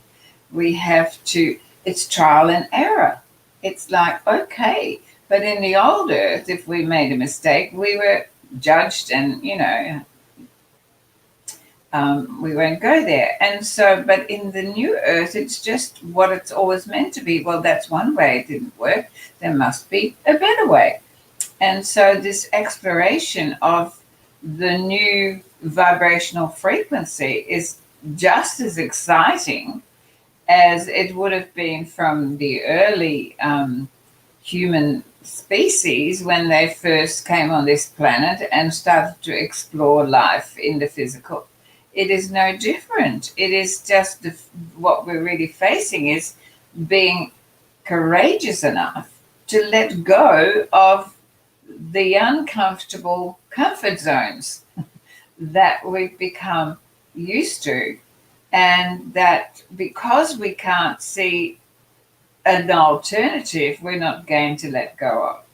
We have to, it's trial and error. It's like, okay, but in the old earth, if we made a mistake, we were judged, and we won't go there. And so, but in the new earth, it's just what it's always meant to be. Well, that's one way, it didn't work. There must be a better way. And so, this exploration of the new vibrational frequency is just as exciting as it would have been from the early human species when they first came on this planet and started to explore life in the physical. It is no different. It is just what we're really facing is being courageous enough to let go of the uncomfortable comfort zones that we've become used to, and that because we can't see an alternative, we're not going to let go of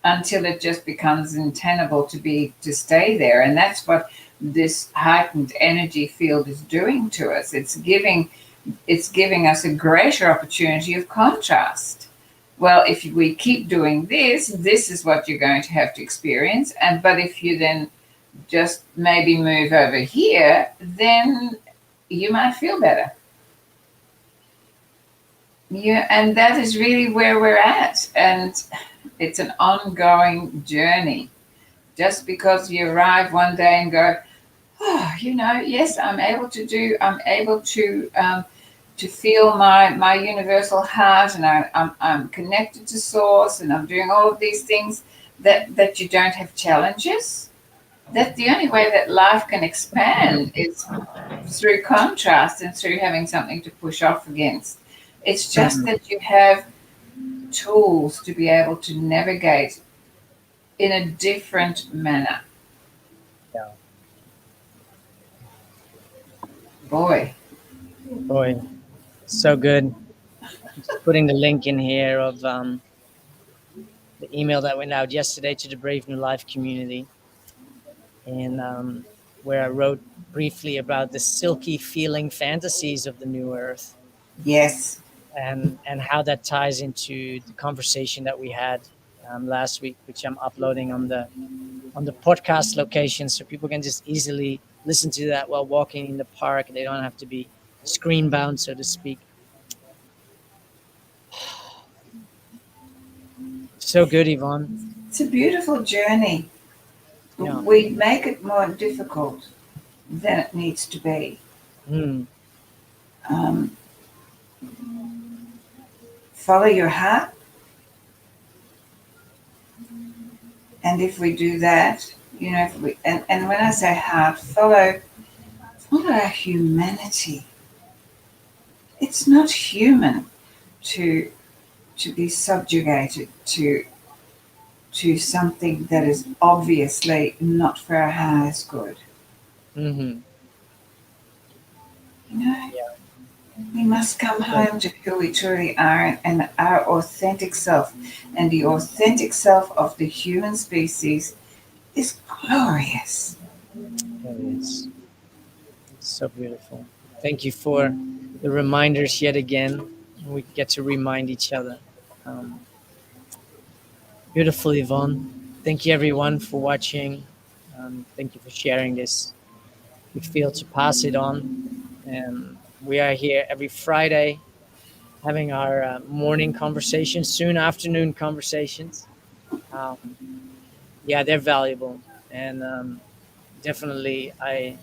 until it just becomes untenable to stay there. And that's what this heightened energy field is doing to us. It's giving us a greater opportunity of contrast. Well, if we keep doing this is what you're going to have to experience. But if you then just maybe move over here, then you might feel better. Yeah, and that is really where we're at. And it's an ongoing journey. Just because you arrive one day and go, oh, yes, I'm able to feel my universal heart, and I'm connected to source, and I'm doing all of these things, that you don't have challenges. That the only way that life can expand is through contrast and through having something to push off against. It's just that you have tools to be able to navigate in a different manner. Yeah. Boy, So good. Just putting the link in here of the email that went out yesterday to the Brave New Life community, and where I wrote briefly about the silky feeling fantasies of the new earth, yes, and how that ties into the conversation that we had last week, which I'm uploading on the podcast location, so people can just easily listen to that while walking in the park. They don't have to be screen bound, so to speak. So good, Yvonne. it's a beautiful journey. Yeah. We make it more difficult than it needs to be. Mm. Um, Follow your heart, and if we do that, and when I say heart, follow our humanity. It's not human to be subjugated to something that is obviously not for our highest good. Mm-hmm. Yeah. We must come home to who we truly are, and our authentic self. And the authentic self of the human species is glorious. There it is. So beautiful. Thank you for the reminders yet again. We get to remind each other. Um, Beautiful, Yvonne. Thank you, everyone, for watching. Thank you for sharing this. We feel to pass it on. And we are here every Friday having our morning conversations, soon afternoon conversations. Um, yeah, they're valuable. And definitely, I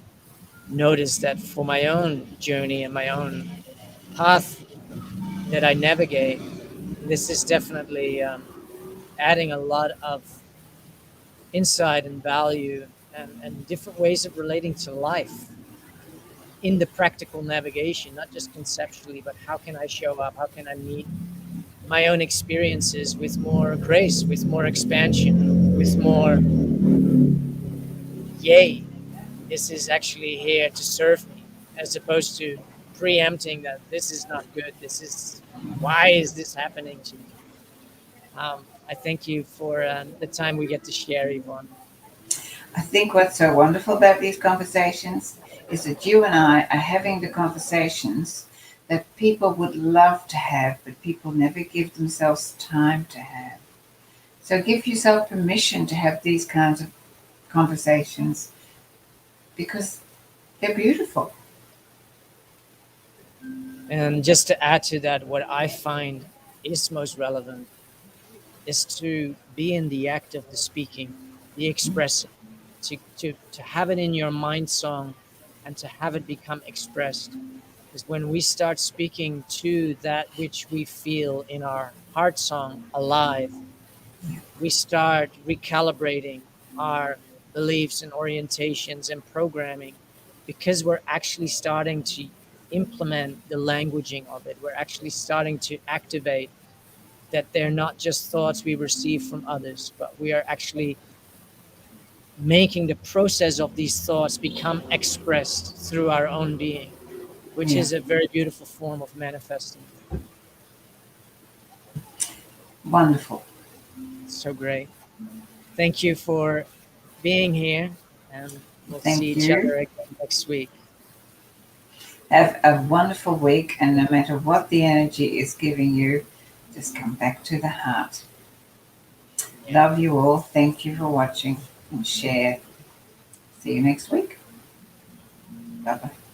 noticed that for my own journey and my own path that I navigate, this is definitely adding a lot of insight and value and different ways of relating to life in the practical navigation, not just conceptually, but how can I show up? How can I meet my own experiences with more grace, with more expansion, with more, yay, this is actually here to serve me, as opposed to preempting that this is not good. This is, why is this happening to me? I thank you for the time we get to share, Yvonne. I think what's so wonderful about these conversations is that you and I are having the conversations that people would love to have, but people never give themselves time to have. So give yourself permission to have these kinds of conversations because they're beautiful. And just to add to that, what I find is most relevant is to be in the act of the speaking, the expressing, to have it in your mind song and to have it become expressed. Because when we start speaking to that which we feel in our heart song alive, we start recalibrating our beliefs and orientations and programming because we're actually starting to implement the languaging of it. We're actually starting to activate that they're not just thoughts we receive from others, but we are actually making the process of these thoughts become expressed through our own being, which Yeah, is a very beautiful form of manifesting. wonderful. So great. Thank you for being here, and we'll see Thank each you. other again next week. Have a wonderful week, and no matter what the energy is giving you, just come back to the heart. Yeah. Love you all. Thank you for watching and share. See you next week. Bye bye.